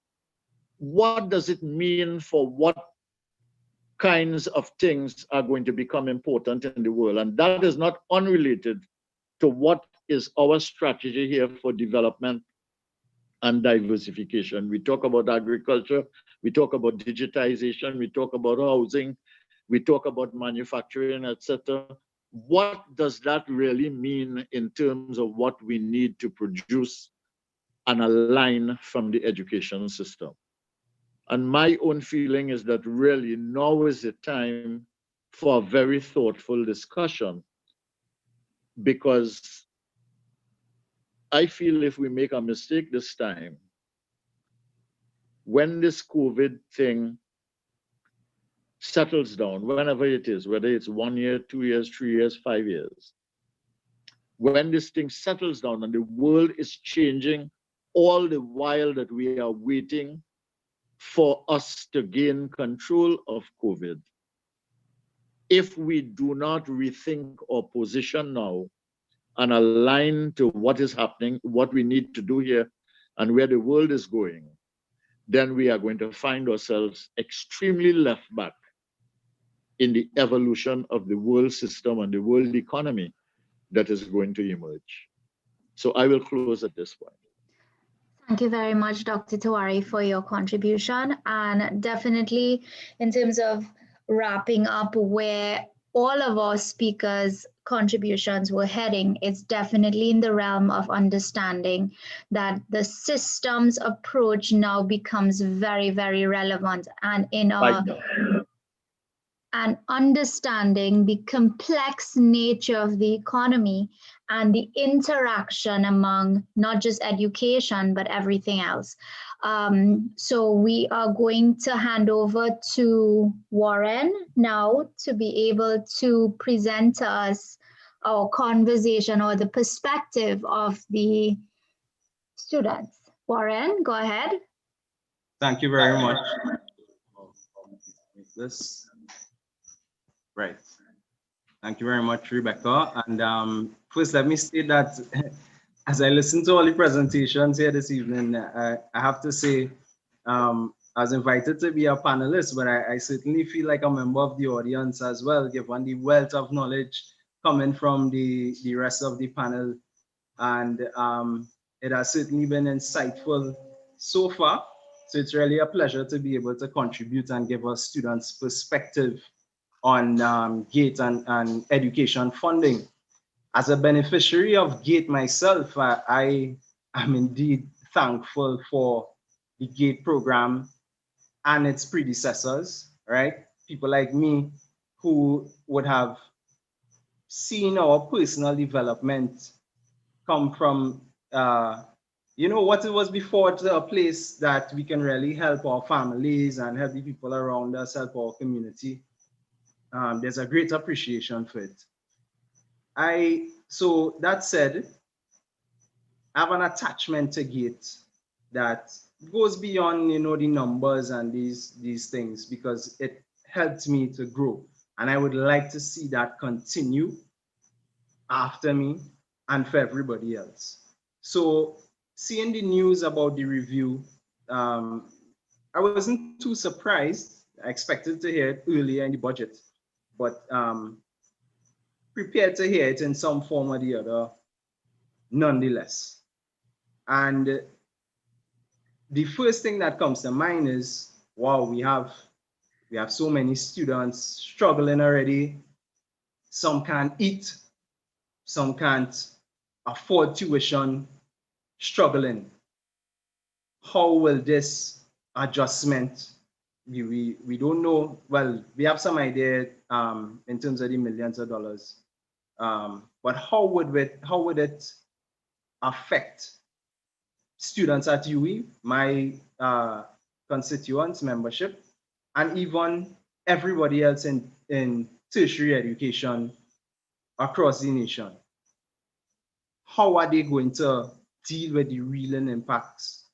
what does it mean for what kinds of things are going to become important in the world? And that is not unrelated to what is our strategy here for development and diversification. We talk about agriculture, we talk about digitization, we talk about housing, we talk about manufacturing, etc. What does that really mean in terms of what we need to produce and align from the education system? And my own feeling is that really now is the time for a very thoughtful discussion, because I feel if we make a mistake this time, when this COVID thing settles down, whenever it is, whether it's 1 year, 2 years, 3 years, 5 years, when this thing settles down and the world is changing all the while that we are waiting for us to gain control of COVID, if we do not rethink our position now and align to what is happening, what we need to do here, and where the world is going, then we are going to find ourselves extremely left back in the evolution of the world system and the world economy that is going to emerge. So I will close at this point. Thank you very much, Dr. Tiwari, for your contribution. And definitely in terms of wrapping up where all of our speakers' contributions were heading, it's definitely in the realm of understanding that the systems approach now becomes very, very relevant, and in our and understanding the complex nature of the economy and the interaction among not just education, but everything else. So we are going to hand over to Warren now to be able to present to us our conversation or the perspective of the students. Warren, go ahead. Thank you very much. This. Right. Thank you very much, Rebecca. And first, let me say that as I listen to all the presentations here this evening, I have to say I was invited to be a panelist, but I certainly feel like a member of the audience as well, given the wealth of knowledge coming from the rest of the panel. And it has certainly been insightful so far. So it's really a pleasure to be able to contribute and give our students perspective on GATE and education funding. as a beneficiary of GATE myself, I am indeed thankful for the GATE program and its predecessors, right? People like me who would have seen our personal development come from, you know, what it was before, to a place that we can really help our families and help the people around us, help our community. There's a great appreciation for it. So that said, I have an attachment to GATE that goes beyond, you know, the numbers and these things, because it helped me to grow. And I would like to see that continue after me and for everybody else. So seeing the news about the review, I wasn't too surprised. I expected to hear it earlier in the budget, but prepared to hear it in some form or the other, nonetheless. And the first thing that comes to mind is, wow, we have so many students struggling already. Some can't eat, some can't afford tuition, struggling. How will this adjustment be? We don't know. Well, we have some idea in terms of the millions of dollars, but how would it affect students at UE, my constituents, membership, and even everybody else in tertiary education across the nation? How are they going to deal with the real impacts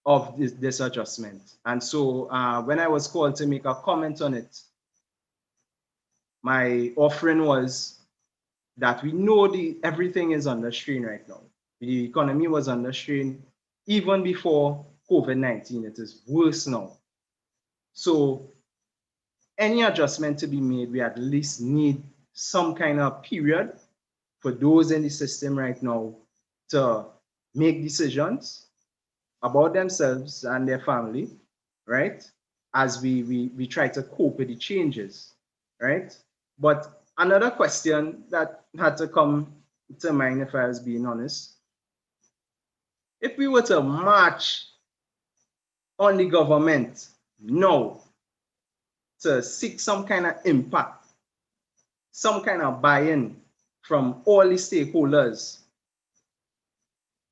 of this adjustment? And so when I was called to make a comment on it, my offering was that we know everything is under strain right now. The economy was under strain even before COVID-19. It is worse now. So any adjustment to be made, we at least need some kind of period for those in the system right now to make decisions about themselves and their family, right? As we try to cope with the changes, right? But another question that had to come to mind, if I was being honest, if we were to march on the government now to seek some kind of impact, some kind of buy-in from all the stakeholders,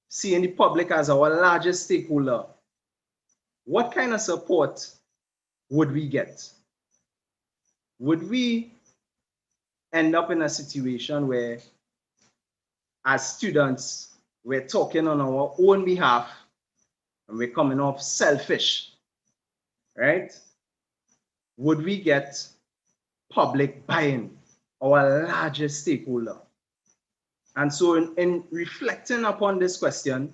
seeing the public as our largest stakeholder, what kind of support would we get? Would we end up in a situation where, as students, we're talking on our own behalf and we're coming off selfish, right? Would we get public buy-in, our largest stakeholder? And so in reflecting upon this question,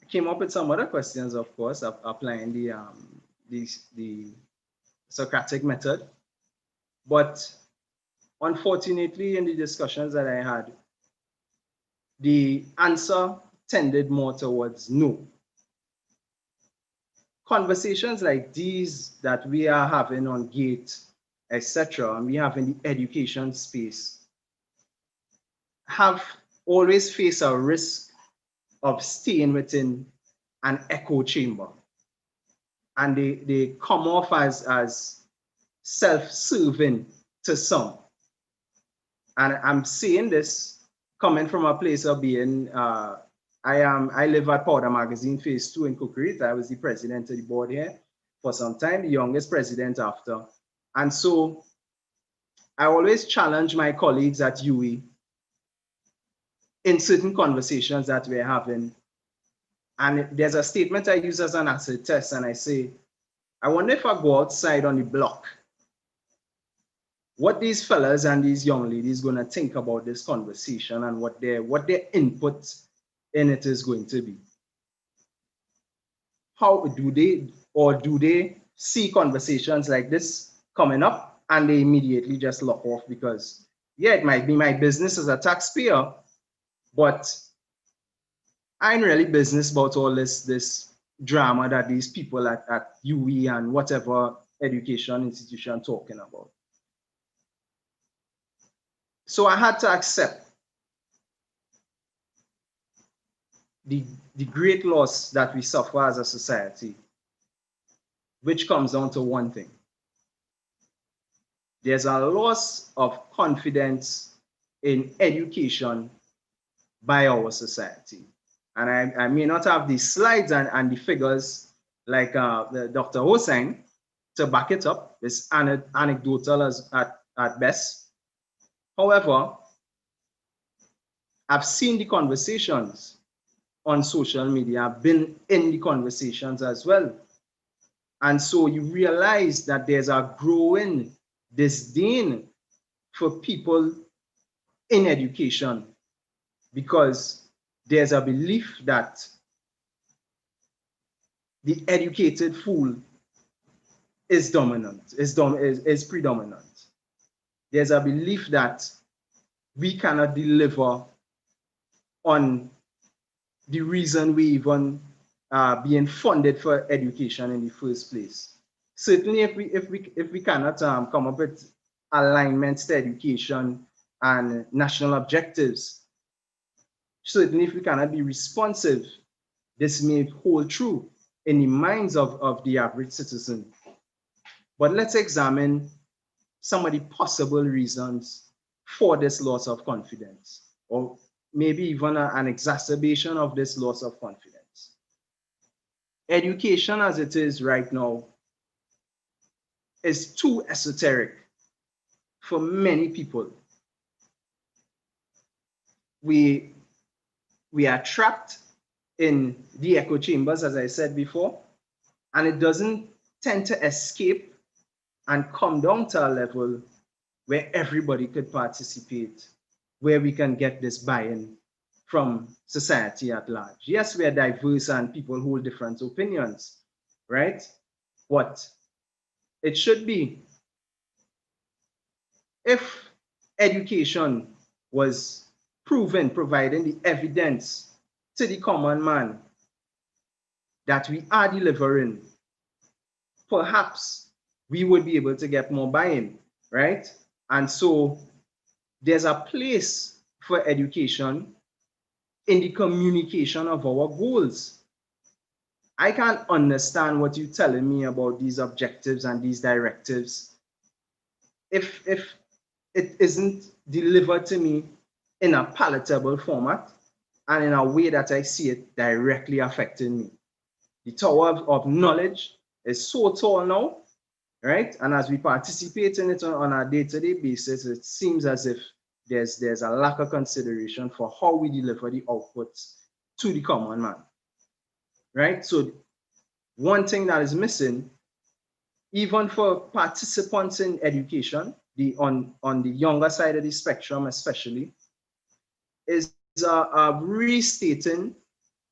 I came up with some other questions, of course, applying the Socratic method. But unfortunately, in the discussions that I had, the answer tended more towards no. Conversations like these that we are having on GATE, etc., and we have in the education space, have always faced a risk of staying within an echo chamber. And they come off as self-serving to some. And I'm saying this coming from a place of being, I live at Powder Magazine Phase 2 in Kukurit. I was the president of the board here for some time, the youngest president after. And so I always challenge my colleagues at UE in certain conversations that we're having. And there's a statement I use as an acid test, and I say, I wonder if I go outside on the block, what these fellas and these young ladies gonna think about this conversation and what their input in it is going to be. How do they see conversations like this coming up and they immediately just lock off? Because yeah, it might be my business as a taxpayer, but I ain't really business about all this drama that these people at UE and whatever education institution talking about. So I had to accept the great loss that we suffer as a society, which comes down to one thing. There's a loss of confidence in education by our society. And I may not have the slides and the figures like Dr. Hossain to back it up. It's anecdotal at best. However, I've seen the conversations on social media. I've been in the conversations as well. And so you realize that there's a growing disdain for people in education because there's a belief that the educated fool is dominant, is predominant. There's a belief that we cannot deliver on the reason we even being funded for education in the first place. Certainly, if we cannot come up with alignments to education and national objectives, certainly if we cannot be responsive, this may hold true in the minds of the average citizen. But let's examine some of the possible reasons for this loss of confidence, or maybe even an exacerbation of this loss of confidence. Education as it is right now is too esoteric for many people. We are trapped in the echo chambers, as I said before, and it doesn't tend to escape and come down to a level where everybody could participate, where we can get this buy-in from society at large. Yes, we are diverse and people hold different opinions, right? But it should be, if education was proven, providing the evidence to the common man that we are delivering, perhaps we would be able to get more buy-in, right? And so there's a place for education in the communication of our goals. I can't understand what you're telling me about these objectives and these directives if it isn't delivered to me in a palatable format and in a way that I see it directly affecting me. The tower of knowledge is so tall now, right? And as we participate in it on a day-to-day basis, it seems as if there's a lack of consideration for how we deliver the outputs to the common man, right? So one thing that is missing, even for participants in education, on the younger side of the spectrum especially, is a restating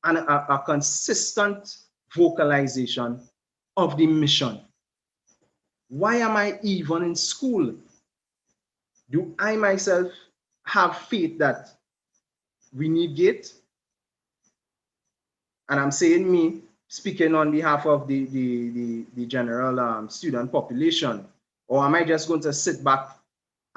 and a consistent vocalization of the mission. Why am I even in school? Do I myself have faith that we need GATE? And I'm saying me, speaking on behalf of the general student population, or am I just going to sit back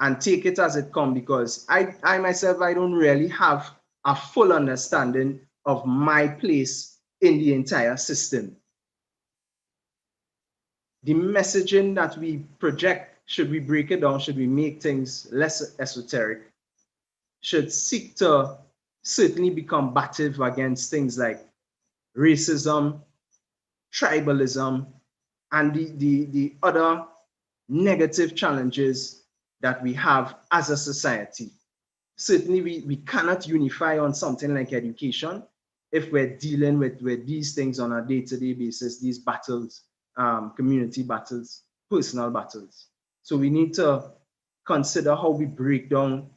and take it as it comes? Because I myself, I don't really have a full understanding of my place in the entire system. The messaging that we project, should we break it down, should we make things less esoteric, should seek to certainly be combative against things like racism, tribalism, and the other negative challenges that we have as a society. Certainly, we cannot unify on something like education if we're dealing with these things on a day-to-day basis, these battles, community battles, personal battles. So we need to consider how we break down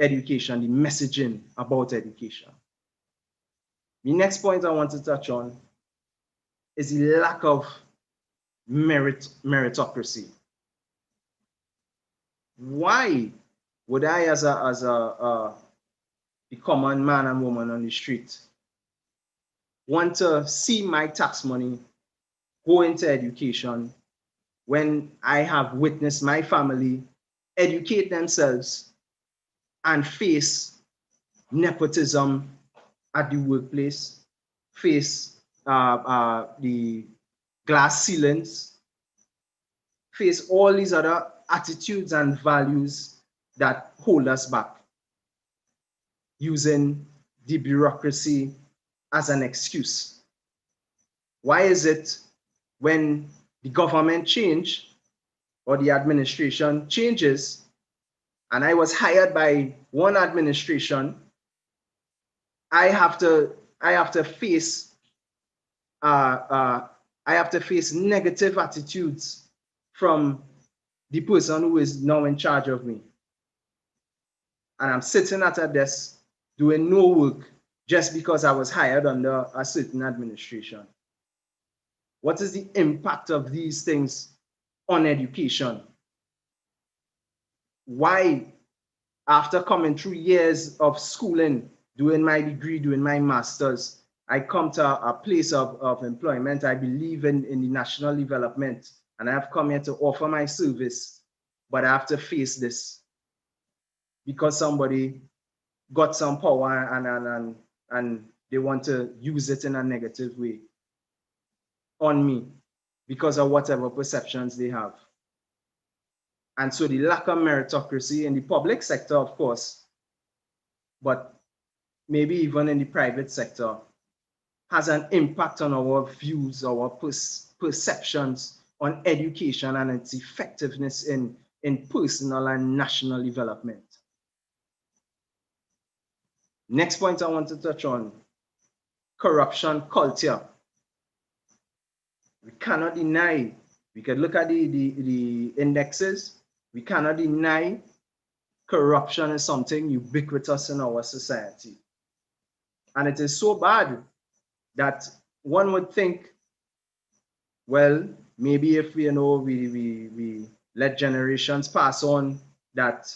education, the messaging about education. The next point I want to touch on is the lack of meritocracy. Why would I, as a common man and woman on the street, want to see my tax money go into education when I have witnessed my family educate themselves and face nepotism at the workplace, face the glass ceilings, face all these other attitudes and values that hold us back, using the bureaucracy as an excuse. Why is it when the government change or the administration changes, and I was hired by one administration, I have to face negative attitudes from the person who is now in charge of me, and I'm sitting at a desk doing no work just because I was hired under a certain administration. What is the impact of these things on education? Why, after coming through years of schooling, doing my degree, doing my master's, I come to a place of employment. I believe in the national development, and I have come here to offer my service, but I have to face this because somebody got some power and they want to use it in a negative way on me because of whatever perceptions they have. And so the lack of meritocracy in the public sector, of course, but maybe even in the private sector, has an impact on our views, our perceptions on education and its effectiveness in personal and national development. Next point I want to touch on, corruption culture. We cannot deny, we could look at the indexes, we cannot deny corruption is something ubiquitous in our society. And it is so bad that one would think, well, maybe if we let generations pass on, that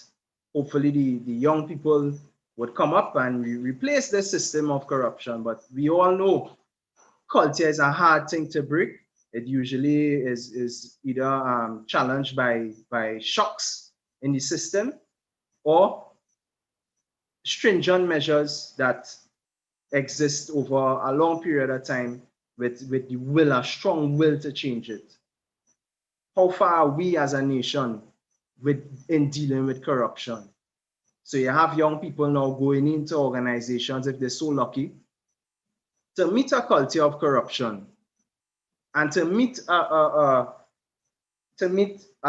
hopefully the young people would come up and replace the system of corruption. But we all know culture is a hard thing to break. It usually is either challenged by shocks in the system or stringent measures that exist over a long period of time with the will, a strong will to change it. How far are we as a nation in dealing with corruption? So you have young people now going into organizations, if they're so lucky, to meet a culture of corruption and to meet a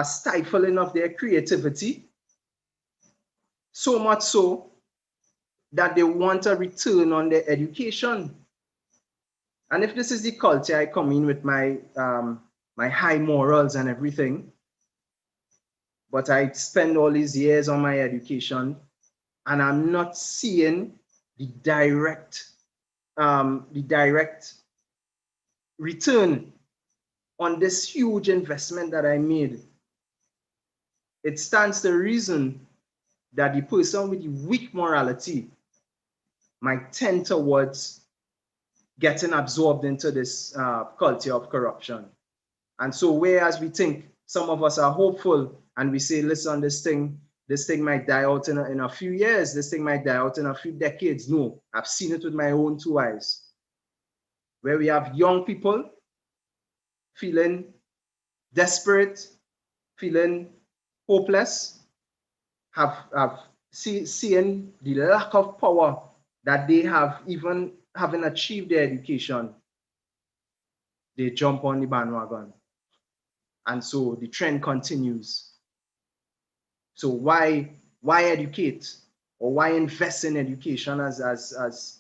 stifling of their creativity, so much so that they want a return on their education. And if this is the culture, I come in with my my high morals and everything, but I spend all these years on my education and I'm not seeing the direct return on this huge investment that I made. It stands to reason that the person with the weak morality might tend towards getting absorbed into this culture of corruption. And so whereas we think some of us are hopeful and we say, listen, this thing might die out in a few years, this thing might die out in a few decades. No, I've seen it with my own two eyes. Where we have young people feeling desperate, feeling hopeless, seeing the lack of power that they have, even having achieved their education, they jump on the bandwagon. And so the trend continues. So why educate, or why invest in education as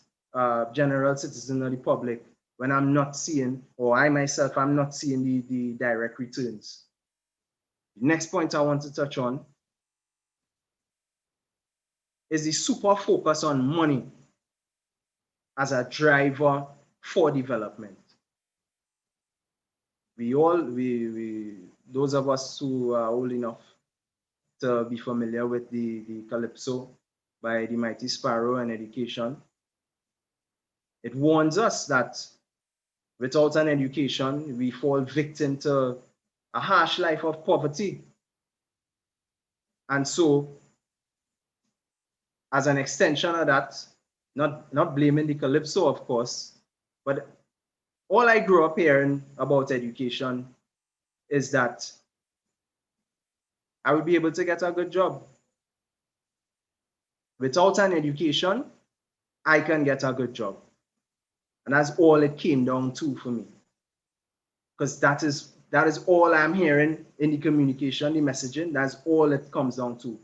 general citizen of the public when I'm not seeing, or I myself, I'm not seeing the direct returns? The next point I want to touch on is the super focus on money as a driver for development. Those of us who are old enough to be familiar with the Calypso by the Mighty Sparrow and education, it warns us that without an education, we fall victim to a harsh life of poverty And so, as an extension of that, not blaming the Calypso, of course, but all I grew up hearing about education is that I would be able to get a good job. Without an education, I can get a good job. And that's all it came down to for me. Because that is all I'm hearing in the communication, the messaging, that's all it comes down to.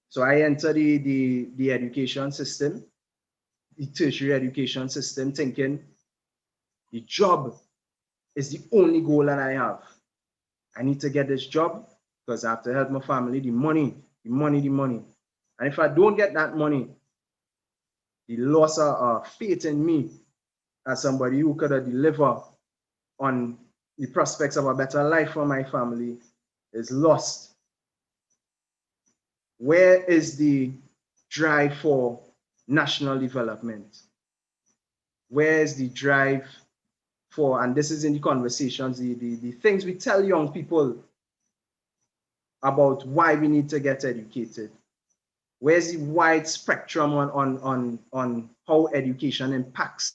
So I enter the education system, the tertiary education system, thinking the job is the only goal that I have. I need to get this job because I have to help my family, the money. And if I don't get that money, the loss of faith in me as somebody who could deliver on the prospects of a better life for my family is lost. Where is the drive for national development? Where is the drive for, and this is in the conversations, the things we tell young people about why we need to get educated? Where's the wide spectrum on how education impacts?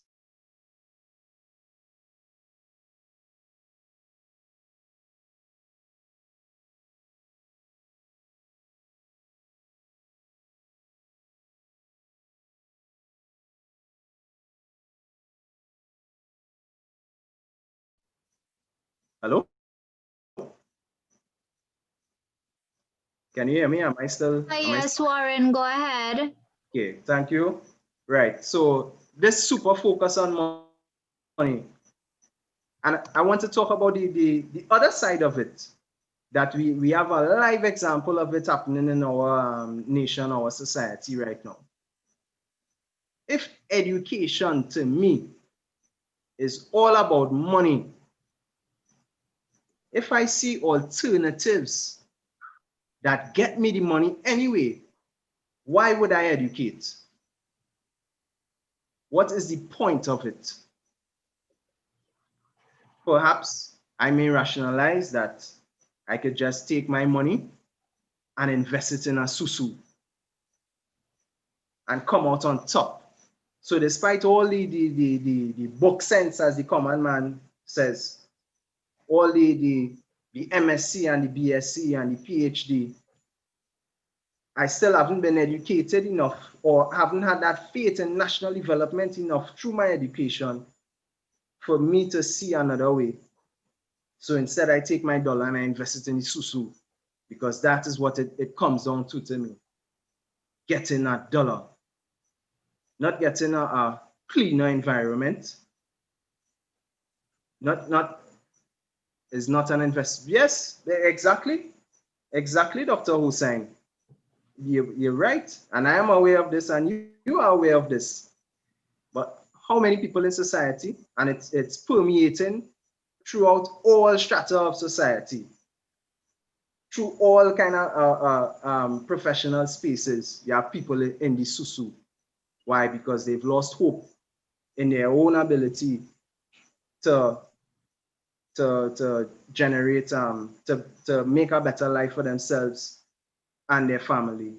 Hello? Can you hear me? Am I still? Yes, Warren, go ahead. Okay, thank you. Right, so this super focus on money. And I want to talk about the other side of it, that we have a live example of it happening in our nation, our society right now. If education to me is all about money, if I see alternatives that get me the money anyway, why would I educate? What is the point of it? Perhaps I may rationalize that I could just take my money and invest it in a susu and come out on top. So despite all the book sense, as the common man says, all the MSc and the BSc and the PhD, I still haven't been educated enough or haven't had that faith in national development enough through my education for me to see another way. So instead, I take my dollar and I invest it in the susu, because that is what it comes down to me. Getting a dollar, not getting a cleaner environment, is not an investment. Yes, exactly, Dr. Hussain. You're right, and I am aware of this, and you are aware of this. But how many people in society, and it's permeating throughout all strata of society, through all kind of professional spaces, you have people in the susu. Why? Because they've lost hope in their own ability to generate, to make a better life for themselves and their family.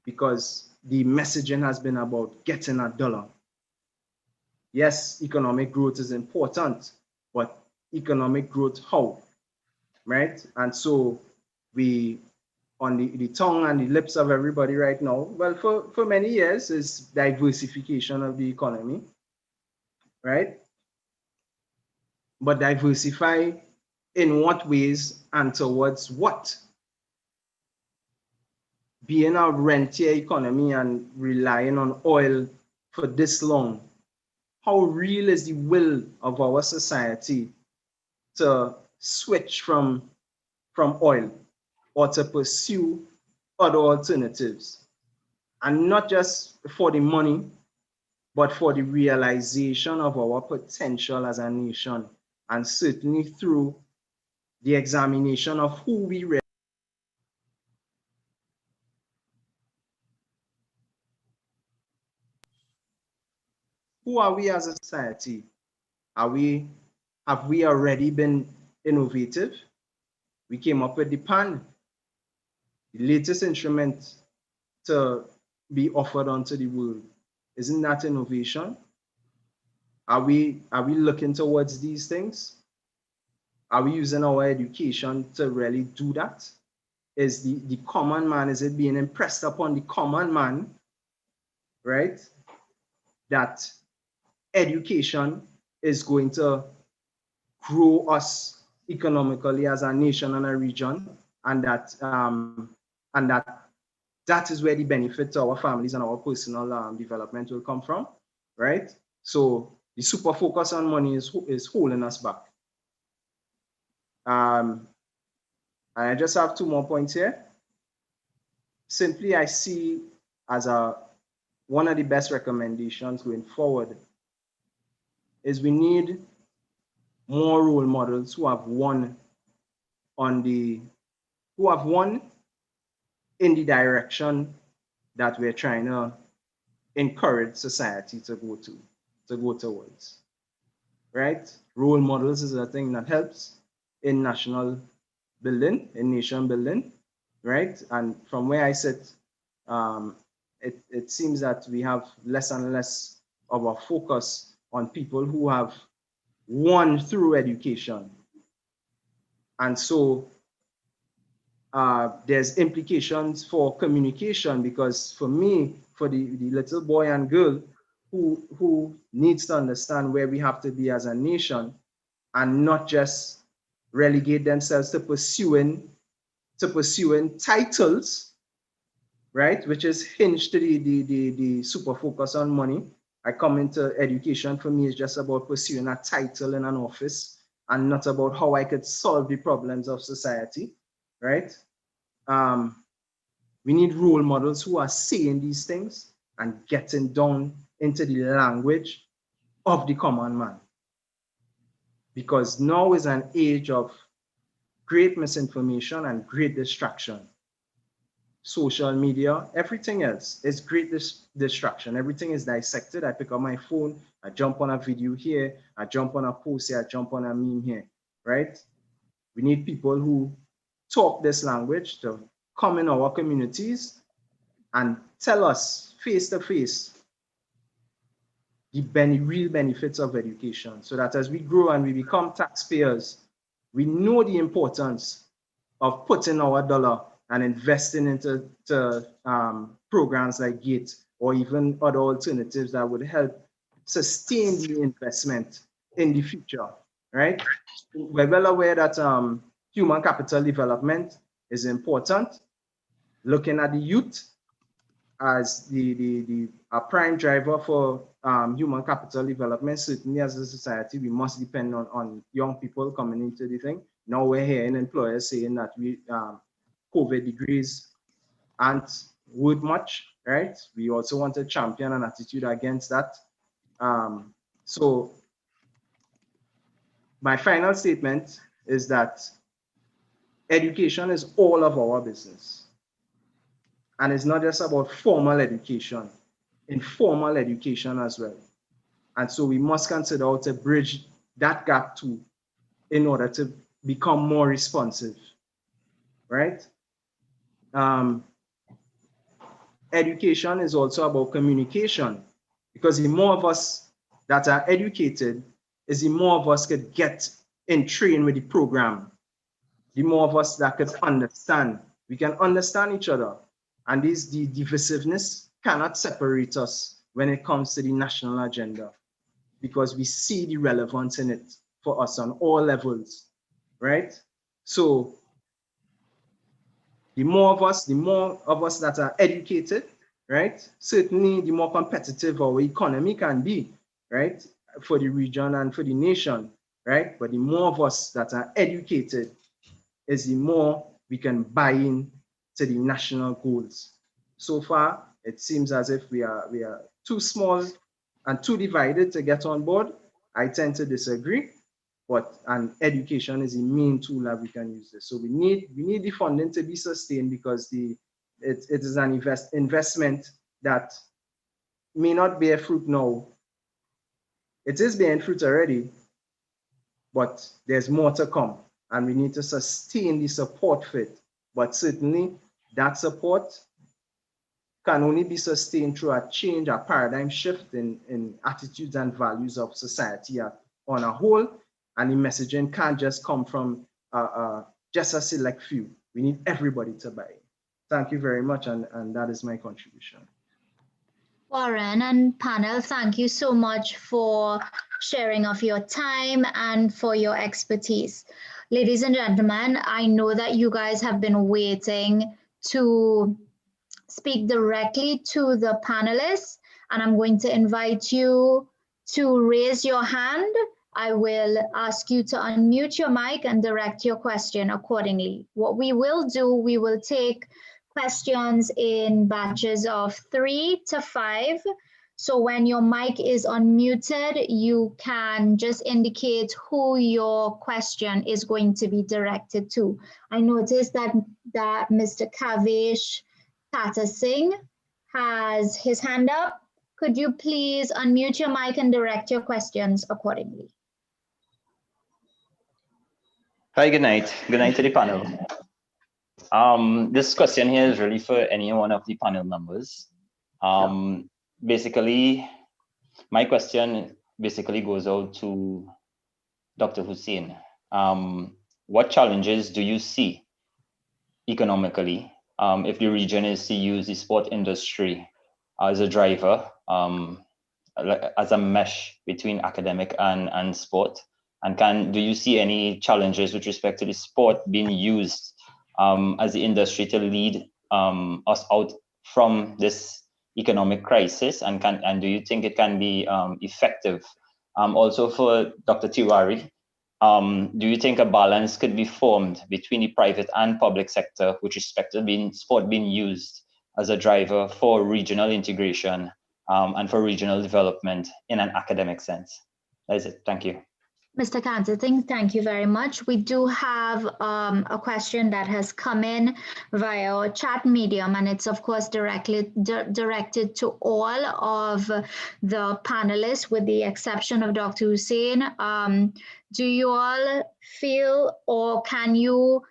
Because the messaging has been about getting a dollar. Yes, economic growth is important, but economic growth how? Right? And so we, on the tongue and the lips of everybody right now, well, for many years, is diversification of the economy, right? But diversify in what ways and towards what? Being a rentier economy and relying on oil for this long, how real is the will of our society to switch from oil or to pursue other alternatives? And not just for the money, but for the realization of our potential as a nation, and certainly through the examination of who we really who are we as a society? Have we already been innovative? We came up with the pan. the latest instrument to be offered onto the world. Isn't that innovation? Are we looking towards these things? Are we using our education to really do that? Is the common man, is it being impressed upon the common man, right? That education is going to grow us economically as a nation and a region, and that that is where the benefit to our families and our personal development will come from, right? So the super focus on money is holding us back. And I just have 2 more points here. Simply, I see as one of the best recommendations going forward is we need more role models who have won in the direction that we're trying to encourage society to go towards, right? Role models is a thing that helps in national building, in nation building, right? And from where I sit, it seems that we have less and less of a focus on people who have won through education. And so there's implications for communication, because for me, for the little boy and girl who needs to understand where we have to be as a nation and not just relegate themselves to pursuing titles, right, which is hinged to the super focus on money. I come into education, for me, is just about pursuing a title in an office and not about how I could solve the problems of society, right? We need role models who are saying these things and getting down into the language of the common man. Because now is an age of great misinformation and great distraction. Social media, everything else is great distraction. Everything is dissected. I pick up my phone, I jump on a video here, I jump on a post here, I jump on a meme here, right? We need people who talk this language to come in our communities and tell us face to face the real benefits of education, so that as we grow and we become taxpayers, we know the importance of putting our dollar and investing into programs like GATE or even other alternatives that would help sustain the investment in the future, right? We're well aware that human capital development is important. Looking at the youth as a prime driver for human capital development, certainly as a society, we must depend on young people coming into the thing. Now we're hearing employers saying that COVID degrees aren't worth much, right? We also want to champion an attitude against that. So my final statement is that education is all of our business. And it's not just about formal education, informal education as well. And so we must consider how to bridge that gap too in order to become more responsive, right? Education is also about communication, because the more of us that are educated, is the more of us could get in train with the program. The more of us that could understand, we can understand each other. And the divisiveness cannot separate us when it comes to the national agenda, because we see the relevance in it for us on all levels, right? So the more of us that are educated, right? Certainly the more competitive our economy can be, right? For the region and for the nation, right? But the more of us that are educated is the more we can buy in to the national goals. So far, it seems as if we are too small and too divided to get on board. I tend to disagree, and education is the main tool that we can use this. So we need the funding to be sustained, because it is an investment that may not bear fruit now. It is bearing fruit already, but there's more to come, and we need to sustain the support for it. But certainly that support can only be sustained through a change, a paradigm shift in attitudes and values of society on a whole. And the messaging can't just come from just a select few. We need everybody to buy. Thank you very much, and that is my contribution. Warren and panel, thank you so much for sharing of your time and for your expertise. Ladies and gentlemen, I know that you guys have been waiting to speak directly to the panelists, and I'm going to invite you to raise your hand. I will ask you to unmute your mic and direct your question accordingly. What we will do, we will take questions in batches of 3 to 5. So when your mic is unmuted, you can just indicate who your question is going to be directed to. I noticed that Mr. Kavesh Tata Singh has his hand up. Could you please unmute your mic and direct your questions accordingly? Hi, good night. Good night to the panel. This question here is really for any one of the panel members. Basically, my question basically goes out to Dr. Hussain. What challenges do you see economically if the region is to use the sport industry as a driver, as a mesh between academic and sport? And do you see any challenges with respect to the sport being used as the industry to lead us out from this economic crisis? And do you think it can be effective? Also for Dr. Tiwari, do you think a balance could be formed between the private and public sector with respect to sport being used as a driver for regional integration and for regional development in an academic sense? That is it. Thank you. Mr. Kantating, thank you very much. We do have a question that has come in via our chat medium, and it's of course directed to all of the panelists with the exception of Dr. Hussain. Do you all feel, or can you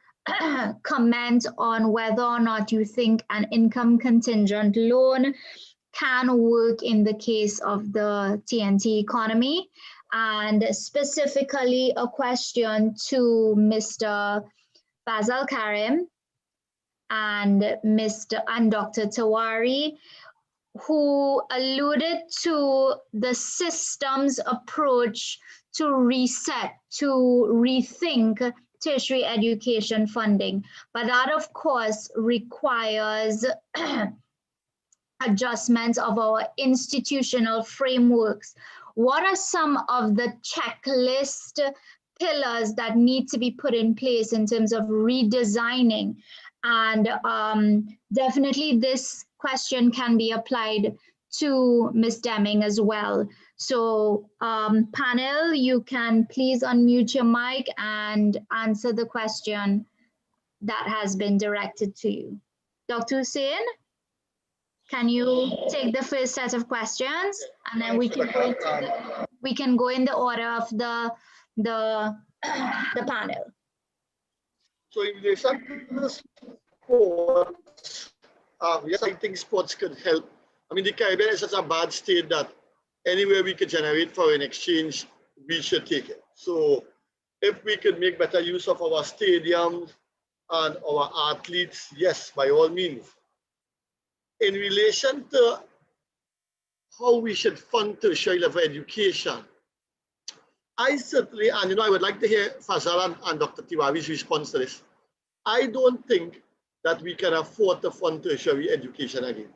comment on whether or not you think an income contingent loan can work in the case of the TNT economy? And specifically a question to Mr. Fazal Karim and Dr. Tiwari, who alluded to the system's approach to reset, to rethink tertiary education funding. But that, of course, requires adjustments of our institutional frameworks. What are some of the checklist pillars that need to be put in place in terms of redesigning? And definitely this question can be applied to Ms. Deming as well. So panel, you can please unmute your mic and answer the question that has been directed to you. Dr. Hussain? Can you take the first set of questions, and then we can go in the order of the panel. So in relation to the sports, yes, I think sports could help. I mean, the Caribbean is such a bad state that anywhere we could generate foreign exchange, we should take it. So if we could make better use of our stadiums and our athletes, yes, by all means. In relation to how we should fund tertiary level education, I certainly, and I would like to hear Fazal and Dr. Tiwari's response to this. I don't think that we can afford to fund tertiary education again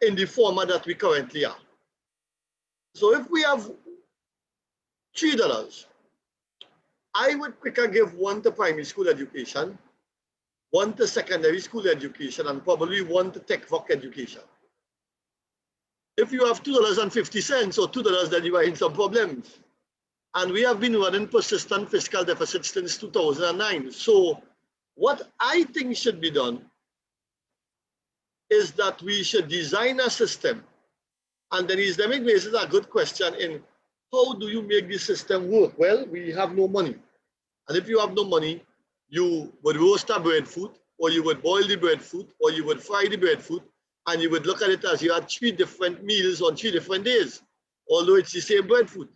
in the format that we currently are. So if we have $3, I would quicker give one to primary school education, one to secondary school education, and probably one to tech voc education. If you have $2.50 or $2, then you are in some problems. And we have been running persistent fiscal deficits since 2009. So what I think should be done is that we should design a system. And then Islamic raises a good question in how do you make this system work? Well, we have no money. And if you have no money, you would roast a breadfruit or you would boil the breadfruit, or you would fry the breadfruit, and you would look at it as you had 3 different meals on 3 different days, although it's the same breadfruit.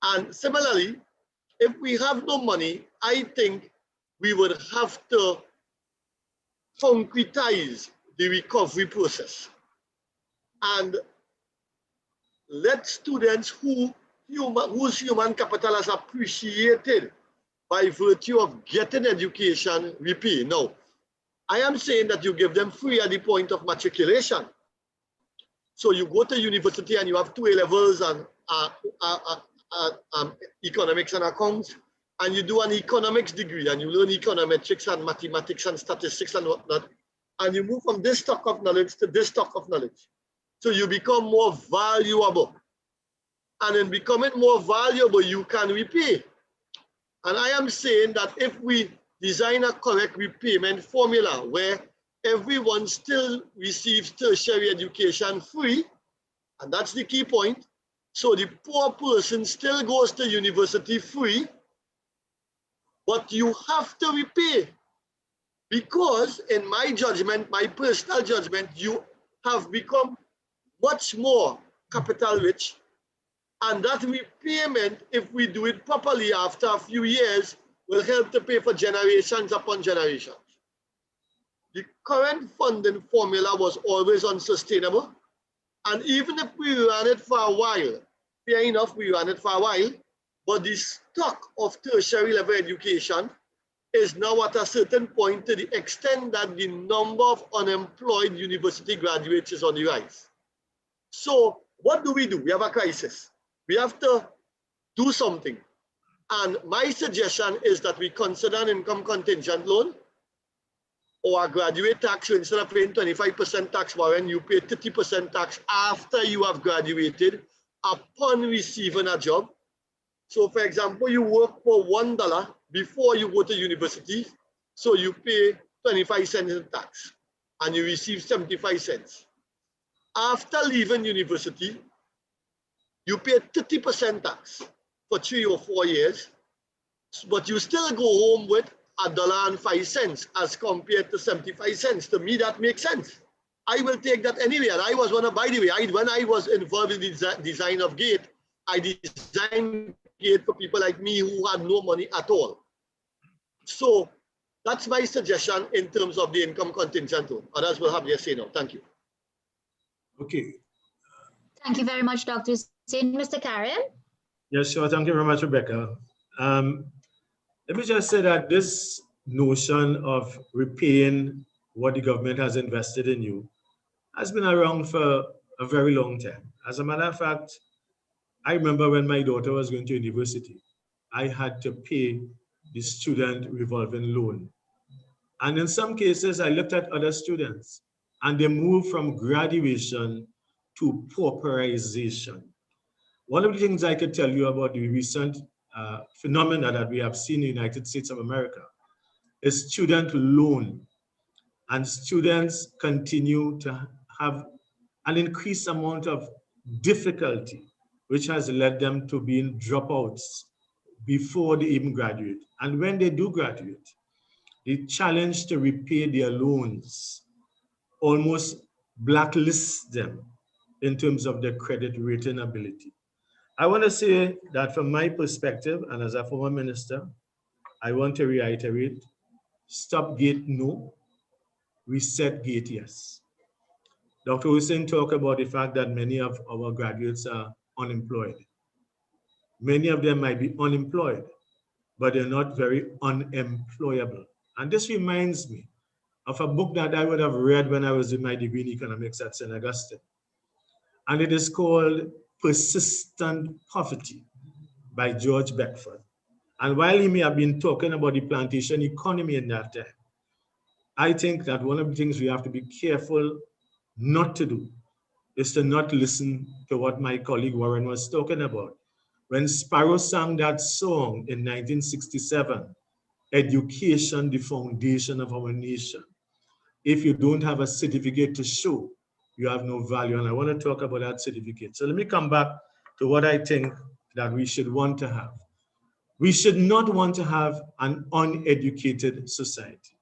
And similarly, if we have no money, I think we would have to concretize the recovery process and let students whose human capital is appreciated by virtue of getting education repay. Now, I am saying that you give them free at the point of matriculation. So you go to university and you have 2 A-levels and economics and accounts, and you do an economics degree and you learn econometrics and mathematics and statistics and whatnot, and you move from this stock of knowledge to this stock of knowledge. So you become more valuable. And in becoming more valuable, you can repay. And I am saying that if we design a correct repayment formula where everyone still receives tertiary education free, and that's the key point, so the poor person still goes to university free, but you have to repay. Because in my judgment, my personal judgment, you have become much more capital rich, and that repayment, if we do it properly after a few years, will help to pay for generations upon generations. The current funding formula was always unsustainable, and even if we ran it for a while, fair enough, we ran it for a while, but the stock of tertiary level education is now at a certain point to the extent that the number of unemployed university graduates is on the rise. So what do? We have a crisis. We have to do something. And my suggestion is that we consider an income contingent loan or a graduate tax. So instead of paying 25% tax, Warren, you pay 30% tax after you have graduated upon receiving a job. So for example, you work for $1 before you go to university. So you pay 25 cents in tax and you receive 75 cents. After leaving university, you pay 30% tax for 3 or 4 years, but you still go home with $1.05 as compared to 75 cents. To me, that makes sense. I will take that anyway. And I was one of, by the way, when I was involved in the design of GATE, I designed GATE for people like me who had no money at all. So that's my suggestion in terms of the income contingent loan. Others will have their say now. Thank you. Okay. Thank you very much, Dr. Hussain. Mr. Karen? Yes, sure. Thank you very much, Rebecca. Let me just say that this notion of repaying what the government has invested in you has been around for a very long time. As a matter of fact, I remember when my daughter was going to university, I had to pay the student revolving loan. And in some cases, I looked at other students and they moved from graduation to pauperization. One of the things I could tell you about the recent phenomena that we have seen in the United States of America is student loan. And students continue to have an increased amount of difficulty, which has led them to being dropouts before they even graduate. And when they do graduate, the challenge to repay their loans almost blacklists them in terms of their credit rating ability. I want to say that from my perspective, and as a former minister, I want to reiterate, stop GATE no, reset GATE yes. Dr. Hussain talked about the fact that many of our graduates are unemployed. Many of them might be unemployed, but they're not very unemployable. And this reminds me of a book that I would have read when I was in my degree in economics at St. Augustine. And it is called Persistent Poverty by George Beckford. And while he may have been talking about the plantation economy in that time, I think that one of the things we have to be careful not to do is to not listen to what my colleague Warren was talking about. When Sparrow sang that song in 1967, education, the foundation of our nation. If you don't have a certificate to show, you have no value. And I want to talk about that certificate. So let me come back to what I think that we should want to have. We should not want to have an uneducated society.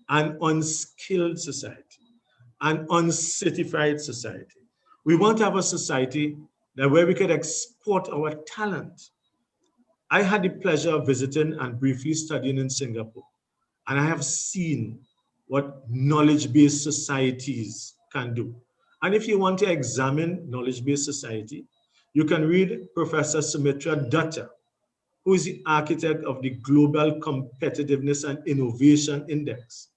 an unskilled society, an uncertified society. We want to have a society that where we could export our talent. I had the pleasure of visiting and briefly studying in Singapore, and I have seen what knowledge-based societies can do. And if you want to examine knowledge-based society, you can read Professor Sumitra Dutta, who is the architect of the Global Competitiveness and Innovation Index,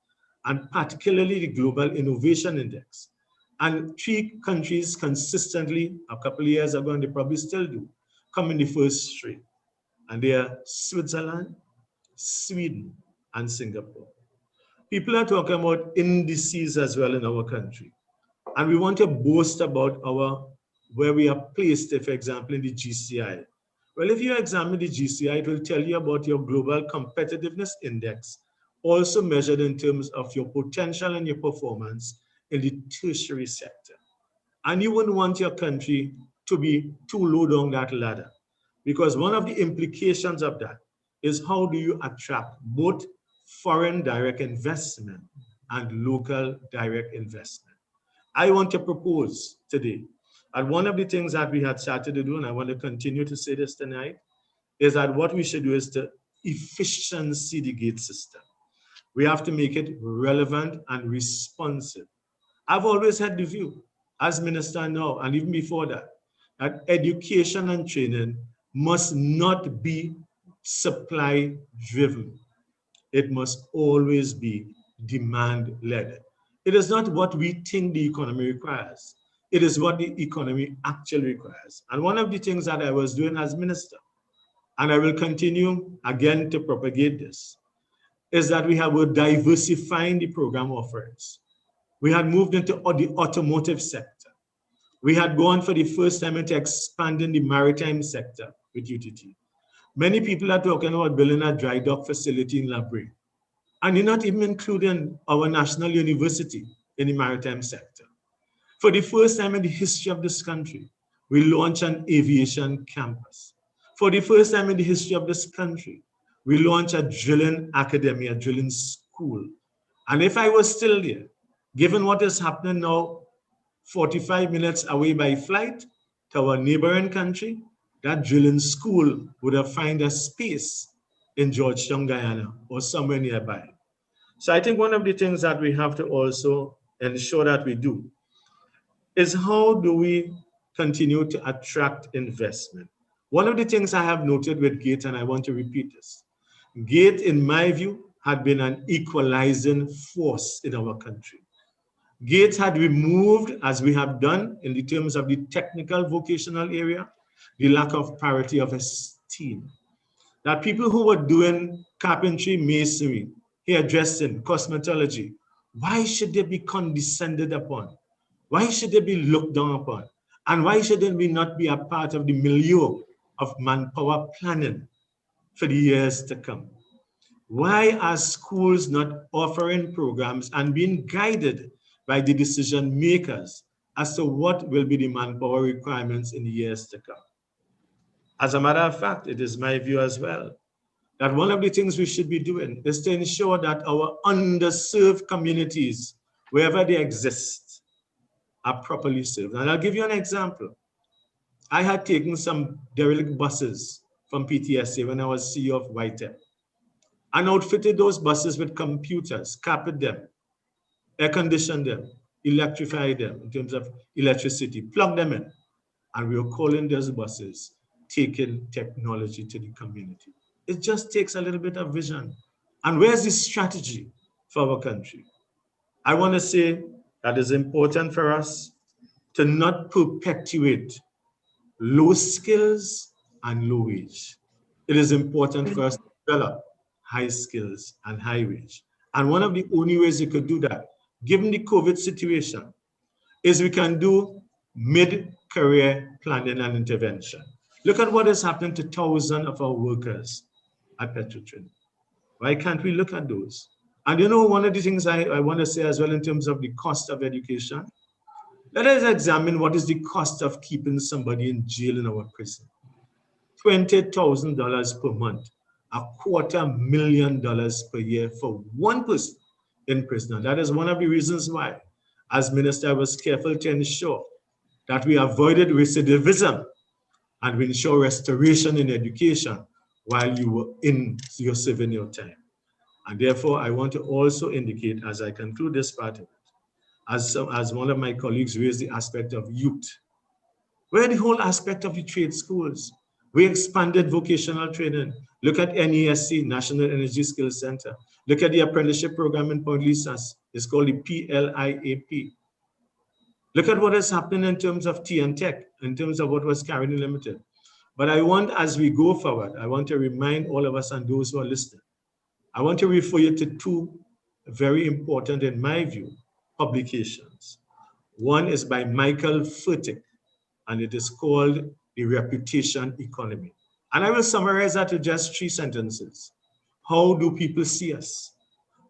and particularly the Global Innovation Index. And 3 countries consistently, a couple of years ago, and they probably still do, come in the first 3. And they are Switzerland, Sweden, and Singapore. People are talking about indices as well in our country. And we want to boast about where we are placed, for example, in the GCI. Well, if you examine the GCI, it will tell you about your Global Competitiveness Index, also measured in terms of your potential and your performance in the tertiary sector. And you wouldn't want your country to be too low down that ladder, because one of the implications of that is how do you attract both foreign direct investment and local direct investment. I want to propose today, and one of the things that we had started to do, and I want to continue to say this tonight, is that what we should do is to efficiency the gate system. We have to make it relevant and responsive. I've always had the view, as minister now, and even before that education and training must not be supply driven. It must always be demand led. It is not what we think the economy requires. It is what the economy actually requires. And one of the things that I was doing as minister, and I will continue again to propagate this, is that we have been diversifying the program offerings. We had moved into the automotive sector. We had gone for the first time into expanding the maritime sector with UTT. Many people are talking about building a dry dock facility in La Brea. And you're not even including our national university in the maritime sector. For the first time in the history of this country, we launched an aviation campus. For the first time in the history of this country, we launched a drilling academy, a drilling school. And if I was still there, given what is happening now, 45 minutes away by flight to our neighboring country, that drilling school would have found a space in Georgetown, Guyana, or somewhere nearby. So I think one of the things that we have to also ensure that we do is how do we continue to attract investment? One of the things I have noted with GATE, and I want to repeat this, GATE, in my view, had been an equalizing force in our country. GATE had removed, as we have done in the terms of the technical vocational area, the lack of parity of esteem. That people who were doing carpentry, masonry, hairdressing, cosmetology, why should they be condescended upon? Why should they be looked down upon? And why should they not be a part of the milieu of manpower planning for the years to come? Why are schools not offering programs and being guided by the decision makers as to what will be the manpower requirements in the years to come? As a matter of fact, it is my view as well that one of the things we should be doing is to ensure that our underserved communities, wherever they exist, are properly served. And I'll give you an example. I had taken some derelict buses from PTSA when I was CEO of YTEP, and outfitted those buses with computers, carpet them, air condition them, electrify them in terms of electricity, plug them in. And we were calling those buses taking technology to the community. It just takes a little bit of vision. And where's the strategy for our country? I want to say that it's important for us to not perpetuate low skills and low wage. It is important for us to develop high skills and high wage. And one of the only ways you could do that, given the COVID situation, is we can do mid-career planning and intervention. Look at what has happened to thousands of our workers at Petrotrin. Why can't we look at those? And you know, one of the things I want to say as well in terms of the cost of education, let us examine what is the cost of keeping somebody in jail in our prison. $20,000 per month, $250,000 per year for one person in prison. And that is one of the reasons why, as minister, I was careful to ensure that we avoided recidivism and we ensure restoration in education while you were in your serving your time. And therefore, I want to also indicate, as I conclude this part of it, as one of my colleagues raised the aspect of youth, where the whole aspect of the trade schools. We expanded vocational training. Look at NESC, National Energy Skills Center. Look at the apprenticeship program in Point Lisas. It's called the PLIAP. Look at what is happening in terms of T and Tech, in terms of what was Caribbean Limited. But I want, as we go forward, I want to remind all of us and those who are listening, I want to refer you to two very important, in my view, publications. One is by Michael Furtick, and it is called The Reputation Economy. And I will summarize that to just 3 sentences. How do people see us?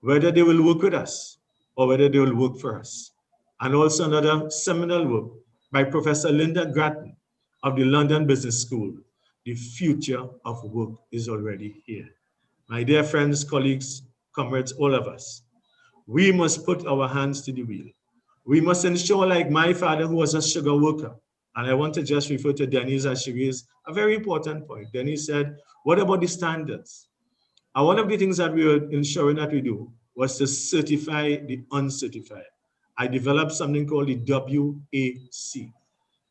Whether they will work with us or whether they will work for us. And also another seminal work by Professor Linda Grattan of the London Business School. The future of work is already here. My dear friends, colleagues, comrades, all of us, we must put our hands to the wheel. We must ensure, like my father, who was a sugar worker, and I want to just refer to Denise as she raised a very important point. Denise said, what about the standards? And one of the things that we were ensuring that we do was to certify the uncertified. I developed something called the WAC,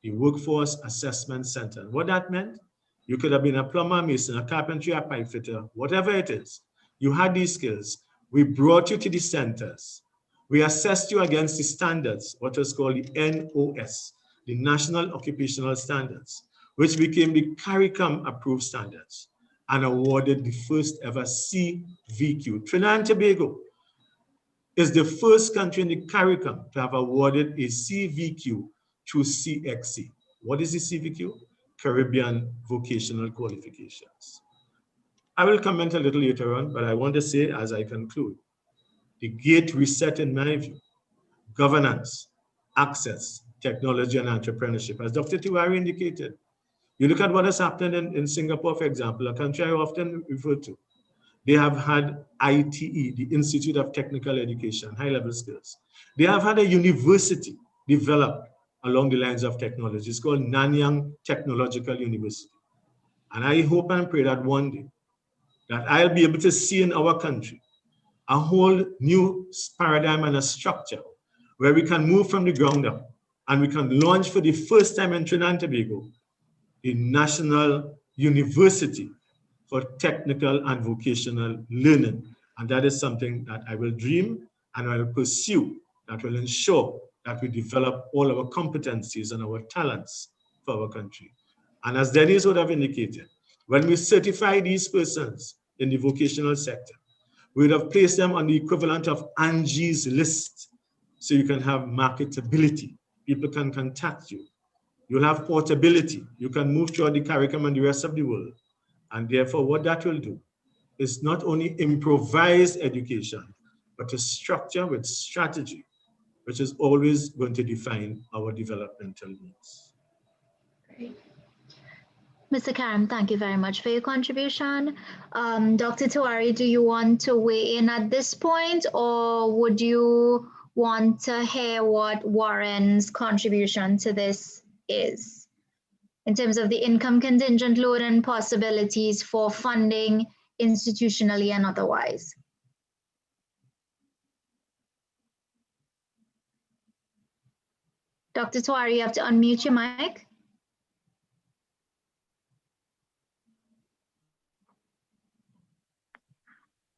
the Workforce Assessment Center. What that meant? You could have been a plumber, mason, a carpenter, a pipe fitter, whatever it is. You had these skills. We brought you to the centers. We assessed you against the standards, what was called the NOS, the National Occupational Standards, which became the CARICOM approved standards, and awarded the first ever CVQ. Trinidad and Tobago is the first country in the CARICOM to have awarded a CVQ through CXC. What is the CVQ? Caribbean Vocational Qualifications. I will comment a little later on, but I want to say as I conclude, the gate reset in my view, governance, access, technology, and entrepreneurship. As Dr. Tiwari indicated, you look at what has happened in Singapore, for example, a country I often refer to. They have had ITE, the Institute of Technical Education, high-level skills. They have had a university developed along the lines of technology. It's called Nanyang Technological University. And I hope and pray that one day that I'll be able to see in our country a whole new paradigm and a structure where we can move from the ground up and we can launch for the first time in Trinidad and Tobago the National University for Technical and Vocational Learning. And that is something that I will dream and I will pursue, that will ensure that we develop all our competencies and our talents for our country. And as Dennis would have indicated, when we certify these persons in the vocational sector, we would have placed them on the equivalent of Angie's list, so you can have marketability. People can contact you. You'll have portability. You can move throughout the CARICOM and the rest of the world. And therefore, what that will do is not only improvise education, but a structure with strategy, which is always going to define our developmental needs. Great. Mr. Karam, thank you very much for your contribution. Dr. Tiwari, do you want to weigh in at this point, or would you want to hear what Warren's contribution to this is in terms of the income contingent loan and possibilities for funding institutionally and otherwise? Dr. Tiwari, you have to unmute your mic.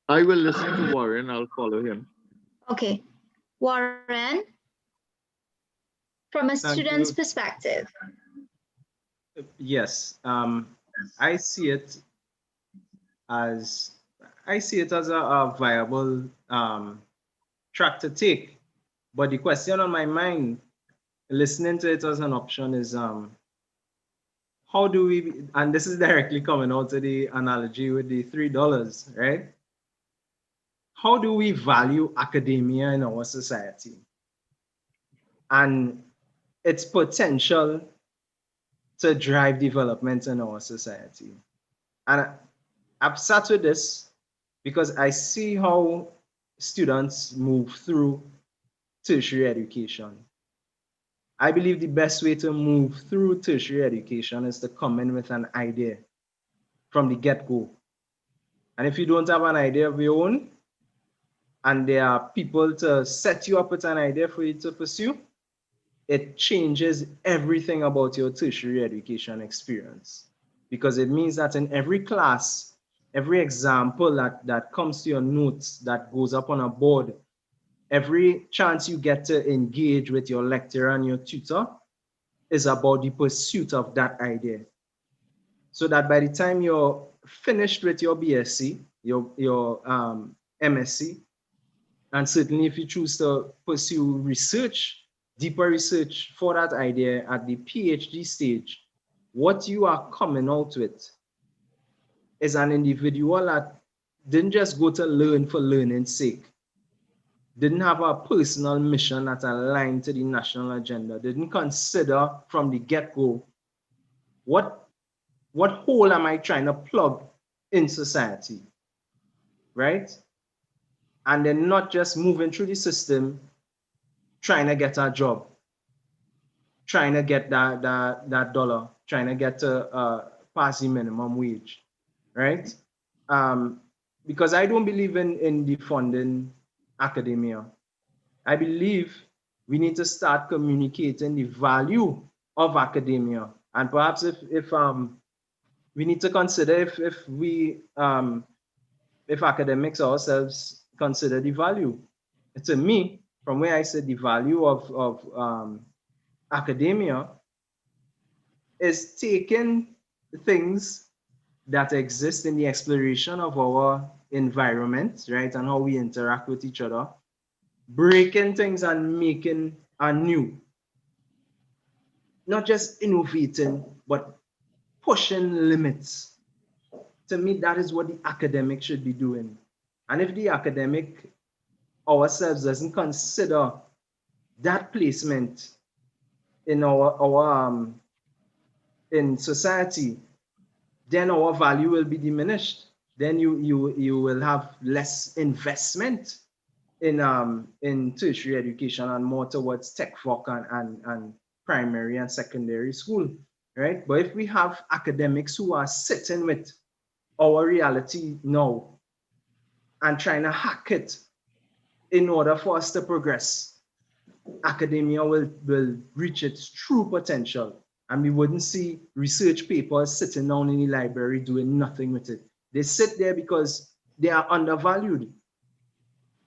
I will listen to Warren. I'll follow him. Okay. Warren, from a student's perspective. Yes, I see it as a viable track to take. But the question on my mind, listening to it as an option, is how do we, and this is directly coming out to the analogy with the $3, right? How do we value academia in our society and its potential to drive development in our society? And I've sat with this because I see how students move through tertiary education. I believe the best way to move through tertiary education is to come in with an idea from the get-go. And if you don't have an idea of your own, and there are people to set you up with an idea for you to pursue, it changes everything about your tertiary education experience. Because it means that in every class, every example that comes to your notes, that goes up on a board, every chance you get to engage with your lecturer and your tutor is about the pursuit of that idea. So that by the time you're finished with your BSc, your MSc, and certainly if you choose to pursue research, deeper research for that idea at the PhD stage, what you are coming out with is an individual that didn't just go to learn for learning's sake, didn't have a personal mission that aligned to the national agenda, didn't consider from the get-go, what hole am I trying to plug in society, right? And then not just moving through the system, trying to get a job, trying to get that dollar, trying to get to pass the minimum wage, right? Because I don't believe in defunding academia. I believe we need to start communicating the value of academia. And perhaps if we need to consider if academics ourselves consider the value. To me, from where I said the value of academia is taking things that exist in the exploration of our environment, right, and how we interact with each other, breaking things and making anew. Not just innovating, but pushing limits. To me, that is what the academic should be doing. And if the academic ourselves doesn't consider that placement in our in society, then our value will be diminished. Then you will have less investment in tertiary education and more towards tech folk and primary and secondary school, right? But if we have academics who are sitting with our reality now and trying to hack it in order for us to progress, academia will reach its true potential, and we wouldn't see research papers sitting down in the library doing nothing with it. They sit there because they are undervalued.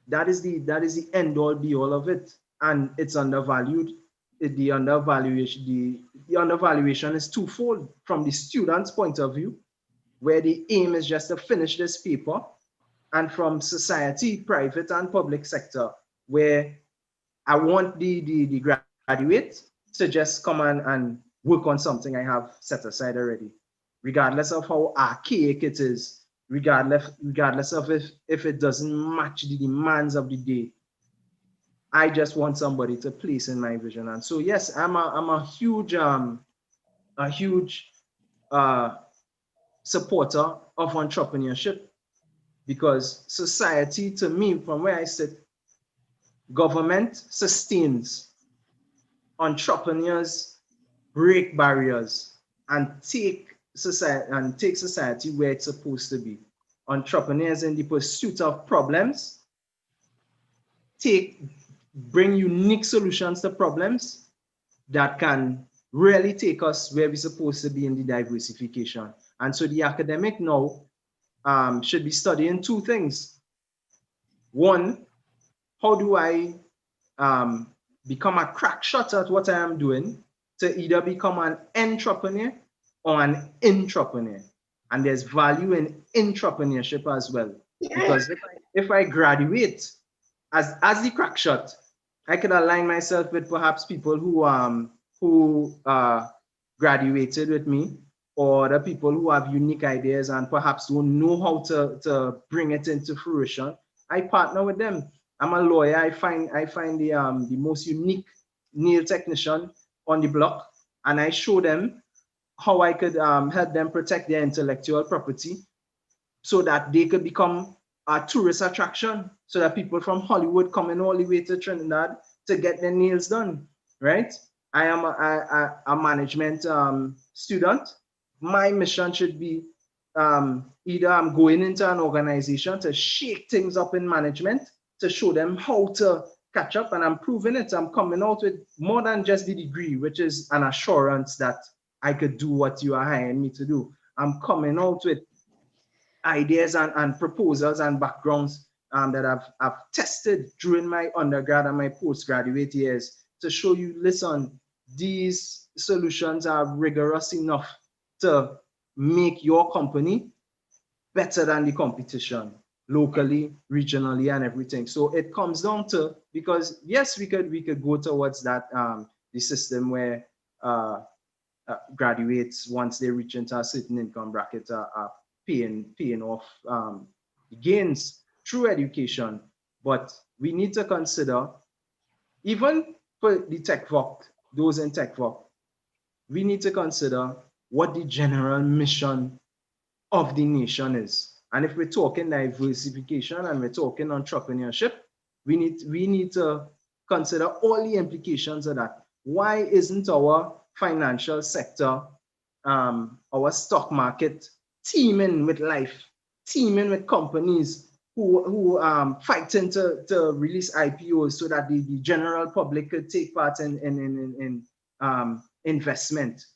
That is the end all be all of it, and it's undervalued. The undervaluation is twofold: from the student's point of view, where the aim is just to finish this paper, and from society, private and public sector, where I want the graduate to just come and work on something I have set aside already, regardless of how archaic it is, regardless of if it doesn't match the demands of the day. I just want somebody to place in my vision. And so, yes, I'm a huge supporter of entrepreneurship, because society, to me, from where I sit, government sustains, entrepreneurs break barriers and take society where it's supposed to be. Entrepreneurs in the pursuit of problems bring unique solutions to problems that can really take us where we're supposed to be in the diversification. And so the academic now should be studying two things. One, how do I become a crack shot at what I am doing to either become an entrepreneur or an intrapreneur? And there's value in intrapreneurship as well. Because if I graduate as the crack shot, I can align myself with perhaps people who graduated with me, or the people who have unique ideas and perhaps don't know how to bring it into fruition. I partner with them. I'm a lawyer. I find the most unique nail technician on the block, and I show them how I could help them protect their intellectual property so that they could become a tourist attraction so that people from Hollywood coming all the way to Trinidad to get their nails done, right? I am a management student. My mission should be either I'm going into an organization to shake things up in management, to show them how to catch up, and I'm proving it. I'm coming out with more than just the degree, which is an assurance that I could do what you are hiring me to do. I'm coming out with ideas and proposals and backgrounds that I've tested during my undergrad and my postgraduate years to show you, listen, these solutions are rigorous enough to make your company better than the competition locally, regionally, and everything. So it comes down to, because yes, we could go towards that the system where graduates, once they reach into a certain income bracket, are paying off gains through education. But we need to consider, even for the tech voc, those in tech voc, we need to consider what the general mission of the nation is. And if we're talking diversification and we're talking entrepreneurship, we need to consider all the implications of that. Why isn't our financial sector, our stock market teeming with life, teeming with companies who fighting to release IPOs so that the general public could take part in investment,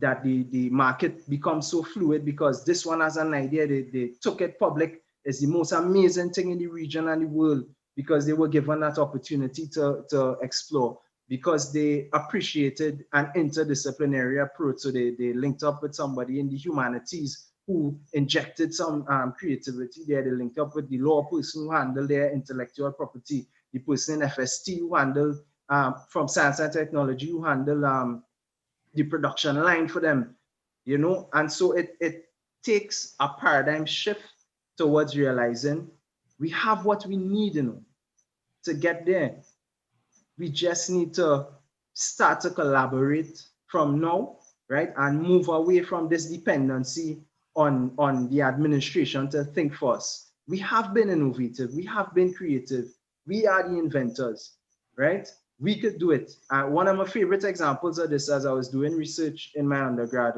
that the market becomes so fluid because this one has an idea, they took it public. It's the most amazing thing in the region and the world because they were given that opportunity to explore, because they appreciated an interdisciplinary approach. So they linked up with somebody in the humanities who injected some creativity there. They linked up with the law person who handled their intellectual property, the person in FST who handled from science and technology who handled the production line for them, you know. And so it takes a paradigm shift towards realizing we have what we need, you know, to get there. We just need to start to collaborate from now, right? And move away from this dependency on the administration to think for us. We have been innovative, we have been creative, we are the inventors, right? We could do it. One of my favorite examples of this, as I was doing research in my undergrad,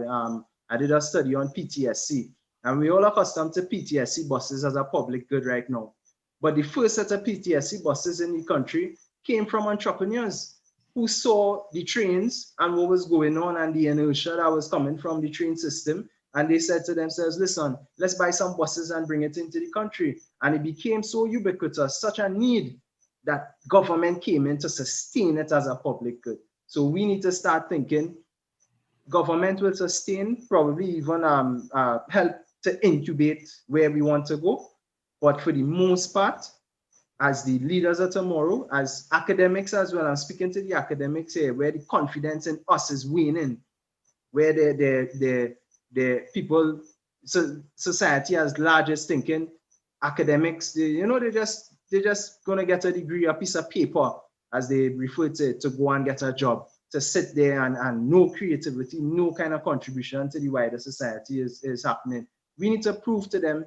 I did a study on PTSC, and we all accustomed to PTSC buses as a public good right now. But the first set of PTSC buses in the country came from entrepreneurs who saw the trains and what was going on and the inertia that was coming from the train system. And they said to themselves, listen, let's buy some buses and bring it into the country. And it became so ubiquitous, such a need, that government came in to sustain it as a public good. So we need to start thinking government will sustain, probably even help to incubate where we want to go. But for the most part, as the leaders of tomorrow, as academics as well, I'm speaking to the academics here, where the confidence in us is waning, where the people, society as large is thinking academics, they're just gonna get a degree, a piece of paper, as they refer to it, to go and get a job, to sit there and no creativity, no kind of contribution to the wider society is happening. We need to prove to them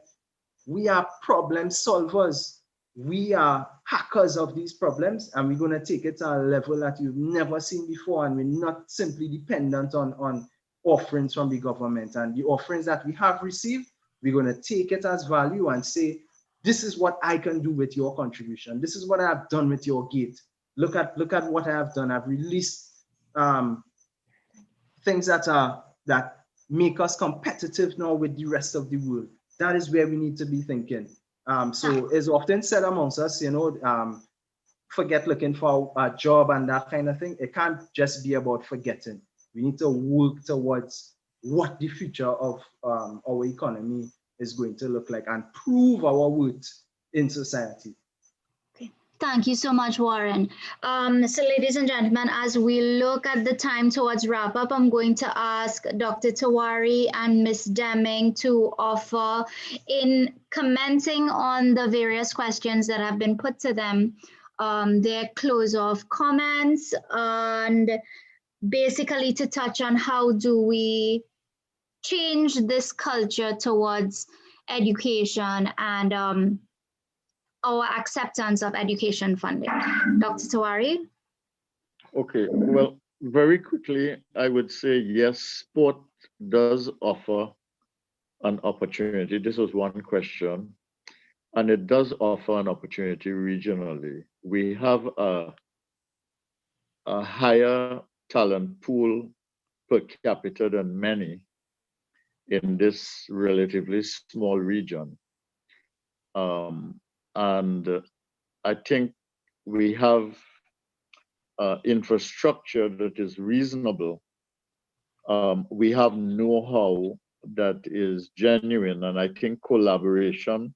we are problem solvers. We are hackers of these problems, and we're going to take it to a level that you've never seen before. And we're not simply dependent on offerings from the government. And the offerings that we have received, we're going to take it as value and say, this is what I can do with your contribution. This is what I've done with your gate. Look at what I have done. I've released things that make us competitive now with the rest of the world. That is where we need to be thinking. So it's often said amongst us, forget looking for a job and that kind of thing. It can't just be about forgetting. We need to work towards what the future of our economy is going to look like and prove our worth in society. Thank you so much, Warren. So ladies and gentlemen, as we look at the time towards wrap up, I'm going to ask Dr. Tewari and Ms. Deming to offer, in commenting on the various questions that have been put to them, their close off comments, and basically to touch on how do we change this culture towards education and our acceptance of education funding. Dr. Tewari? Okay, well, very quickly, I would say yes, sport does offer an opportunity. This was one question, and it does offer an opportunity regionally. We have a higher talent pool per capita than many in this relatively small region. And I think we have infrastructure that is reasonable. We have know-how that is genuine, and I think collaboration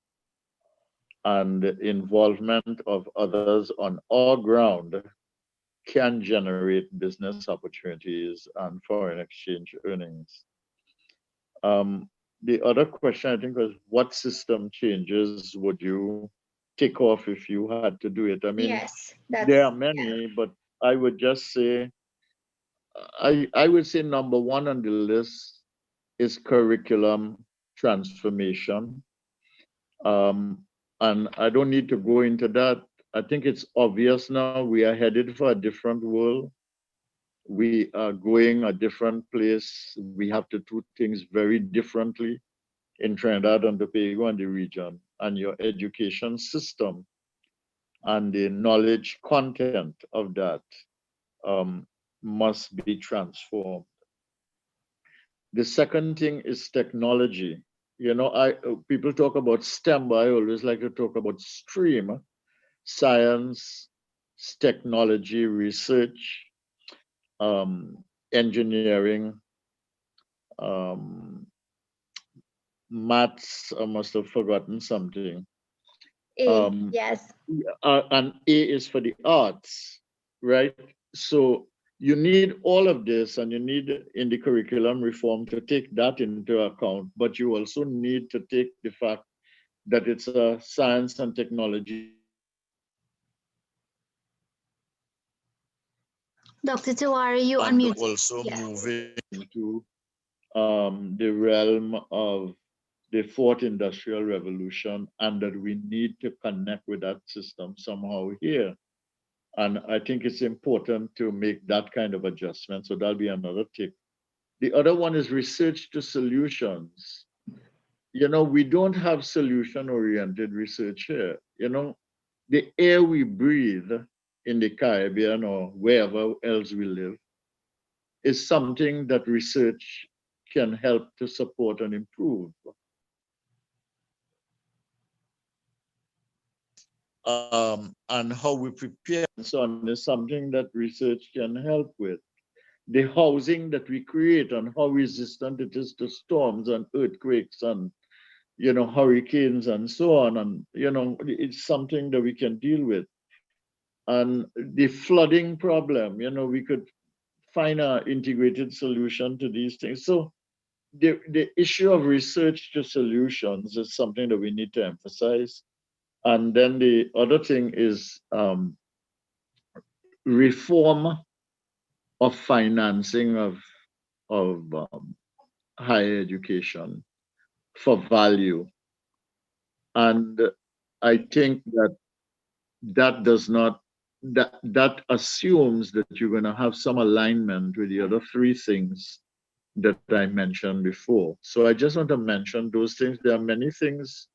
and involvement of others on our ground can generate business opportunities and foreign exchange earnings. The other question I think was, what system changes would you take off if you had to do it? I mean, Yes, there are many, but I would just say, I would say number one on the list is curriculum transformation. And I don't need to go into that. I think it's obvious now we are headed for a different world. We are going a different place. We have to do things very differently in Trinidad and Tobago and the region. And your education system and the knowledge content of that must be transformed. The second thing is technology. You know, people talk about STEM, but I always like to talk about STREAM: science, technology, research, engineering, maths. I must have forgotten something. yes. And A is for the arts, right? So you need all of this, and you need in the curriculum reform to take that into account, but you also need to take the fact that it's a science and technology. Dr. Tewari, you and unmute. Also yes. moving into the realm of the fourth industrial revolution, and that we need to connect with that system somehow here. And I think it's important to make that kind of adjustment. So that'll be another tip. The other one is research to solutions. You know, we don't have solution-oriented research here. You know, the air we breathe in the Caribbean or wherever else we live is something that research can help to support and improve. And how we prepare and so on is something that research can help with. The housing that we create and how resistant it is to storms and earthquakes and, you know, hurricanes and so on. And, you know, it's something that we can deal with. And the flooding problem, you know, we could find an integrated solution to these things. So the issue of research to solutions is something that we need to emphasize. And then the other thing is reform of financing of higher education for value. And I think that does not, that assumes that you're going to have some alignment with the other three things that I mentioned before. So I just want to mention those things. There are many things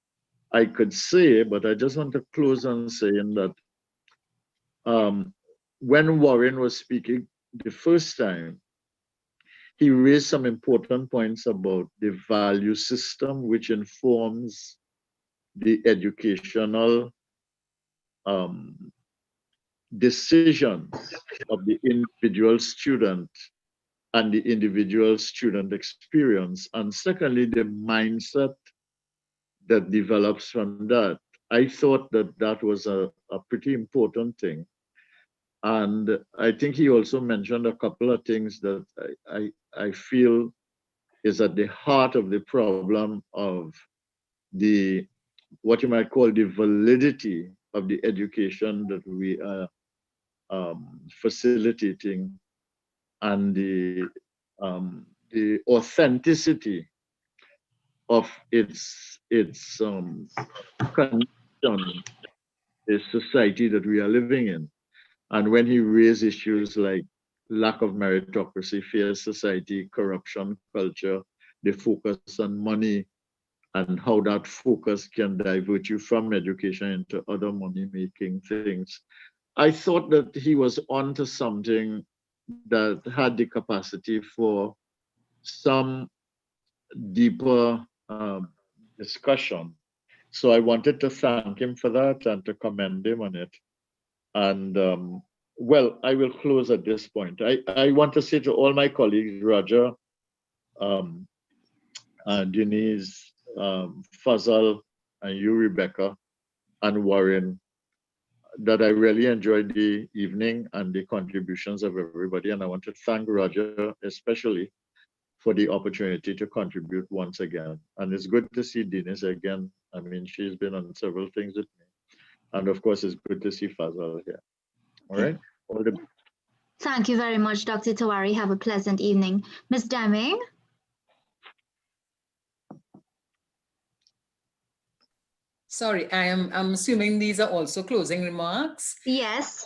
I could say, but I just want to close on saying that when Warren was speaking the first time, he raised some important points about the value system, which informs the educational decisions of the individual student and the individual student experience. And secondly, the mindset that develops from that. I thought that that was a pretty important thing. And I think he also mentioned a couple of things that I feel is at the heart of the problem of the, what you might call the validity of the education that we are facilitating, and the authenticity of its connection society that we are living in. And when he raised issues like lack of meritocracy, fair society, corruption culture, the focus on money, and how that focus can divert you from education into other money-making things. I thought that he was onto something that had the capacity for some deeper discussion. So I wanted to thank him for that and to commend him on it. And well, I will close at this point. I want to say to all my colleagues, Roger, Denise, Fazal, and you, Rebecca, and Warren, that I really enjoyed the evening and the contributions of everybody. And I want to thank Roger especially for the opportunity to contribute once again. And it's good to see Denise again. I mean, she's been on several things with me. And of course, it's good to see Fazal here. All right. All the Thank you very much, Dr. Tiwari. Have a pleasant evening. Ms. Deming? Sorry, I'm assuming these are also closing remarks. Yes.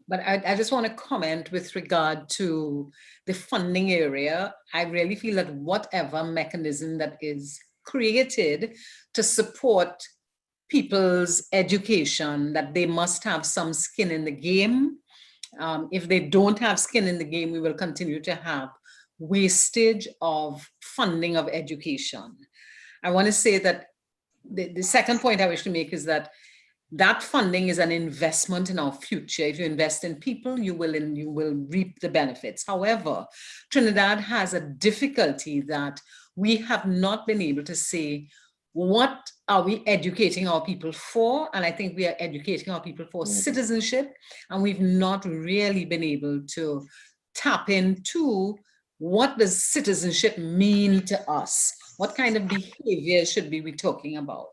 But I just want to comment with regard to the funding area. I really feel that whatever mechanism that is created to support people's education, that they must have some skin in the game. If they don't have skin in the game, we will continue to have wastage of funding of education. I want to say that the second point I wish to make is that that funding is an investment in our future. If you invest in people, you will reap the benefits. However, Trinidad has a difficulty that we have not been able to say, what are we educating our people for? And I think we are educating our people for citizenship, and we've not really been able to tap into what does citizenship mean to us? What kind of behavior should we be talking about?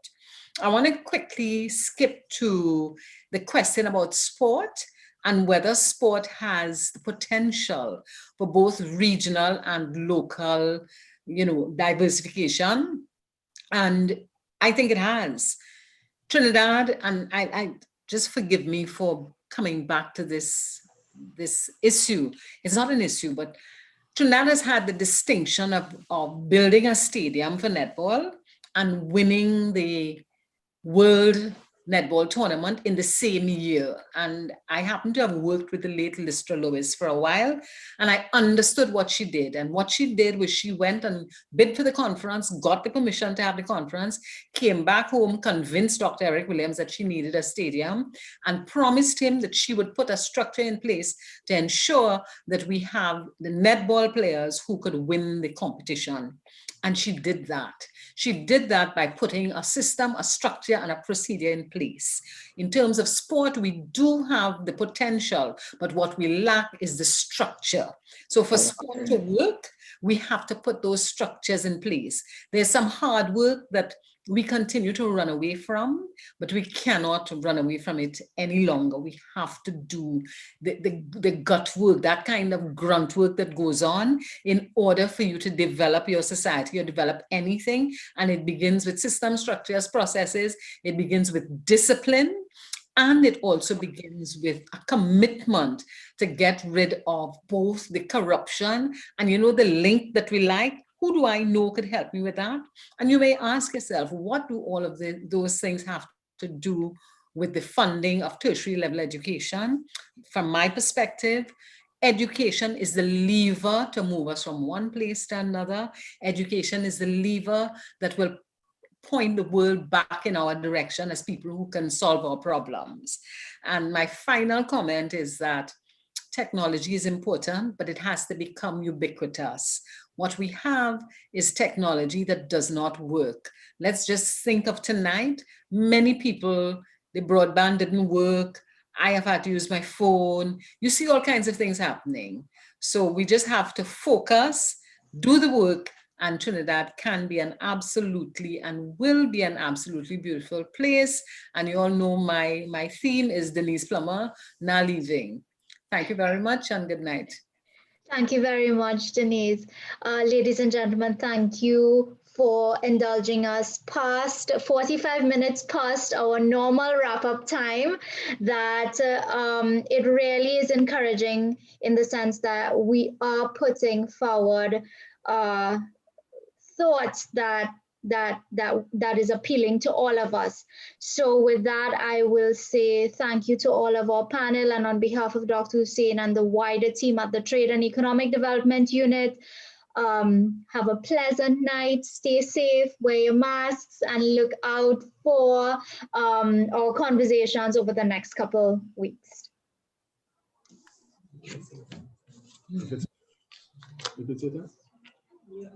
I want to quickly skip to the question about sport and whether sport has the potential for both regional and local, diversification. And I think it has. Trinidad, and I just forgive me for coming back to this issue. It's not an issue, but Trinidad has had the distinction of building a stadium for netball and winning the World Netball Tournament in the same year. And I happen to have worked with the late Lystra Lewis for a while, and I understood what she did. And what she did was she went and bid for the conference, got the permission to have the conference, came back home, convinced Dr. Eric Williams that she needed a stadium, and promised him that she would put a structure in place to ensure that we have the netball players who could win the competition. And she did that. She did that by putting a system, a structure, and a procedure in place. In terms of sport, we do have the potential, but what we lack is the structure. So for sport to work, we have to put those structures in place. There's some hard work that we continue to run away from, but we cannot run away from it any longer. We have to do the gut work, that kind of grunt work that goes on in order for you to develop your society or develop anything. And it begins with system structures, processes. It begins with discipline. And it also begins with a commitment to get rid of both the corruption and, the link that we like. Who do I know could help me with that? And you may ask yourself, what do all of those things have to do with the funding of tertiary level education? From my perspective, education is the lever to move us from one place to another. Education is the lever that will point the world back in our direction as people who can solve our problems. And my final comment is that technology is important, but it has to become ubiquitous. What we have is technology that does not work. Let's just think of tonight. Many people, the broadband didn't work. I have had to use my phone. You see all kinds of things happening. So we just have to focus, do the work, and Trinidad can be an absolutely and will be an absolutely beautiful place. And you all know my theme is Denise Plummer, now leaving. Thank you very much and good night. Thank you very much, Denise. Ladies and gentlemen, thank you for indulging us past 45 minutes past our normal wrap-up time. That it really is encouraging in the sense that we are putting forward thoughts that is appealing to all of us. So with that, I will say thank you to all of our panel, and on behalf of Dr. Hussain and the wider team at the Trade and Economic Development Unit, have a pleasant night, stay safe, wear your masks, and look out for our conversations over the next couple weeks. You could say that? Yeah.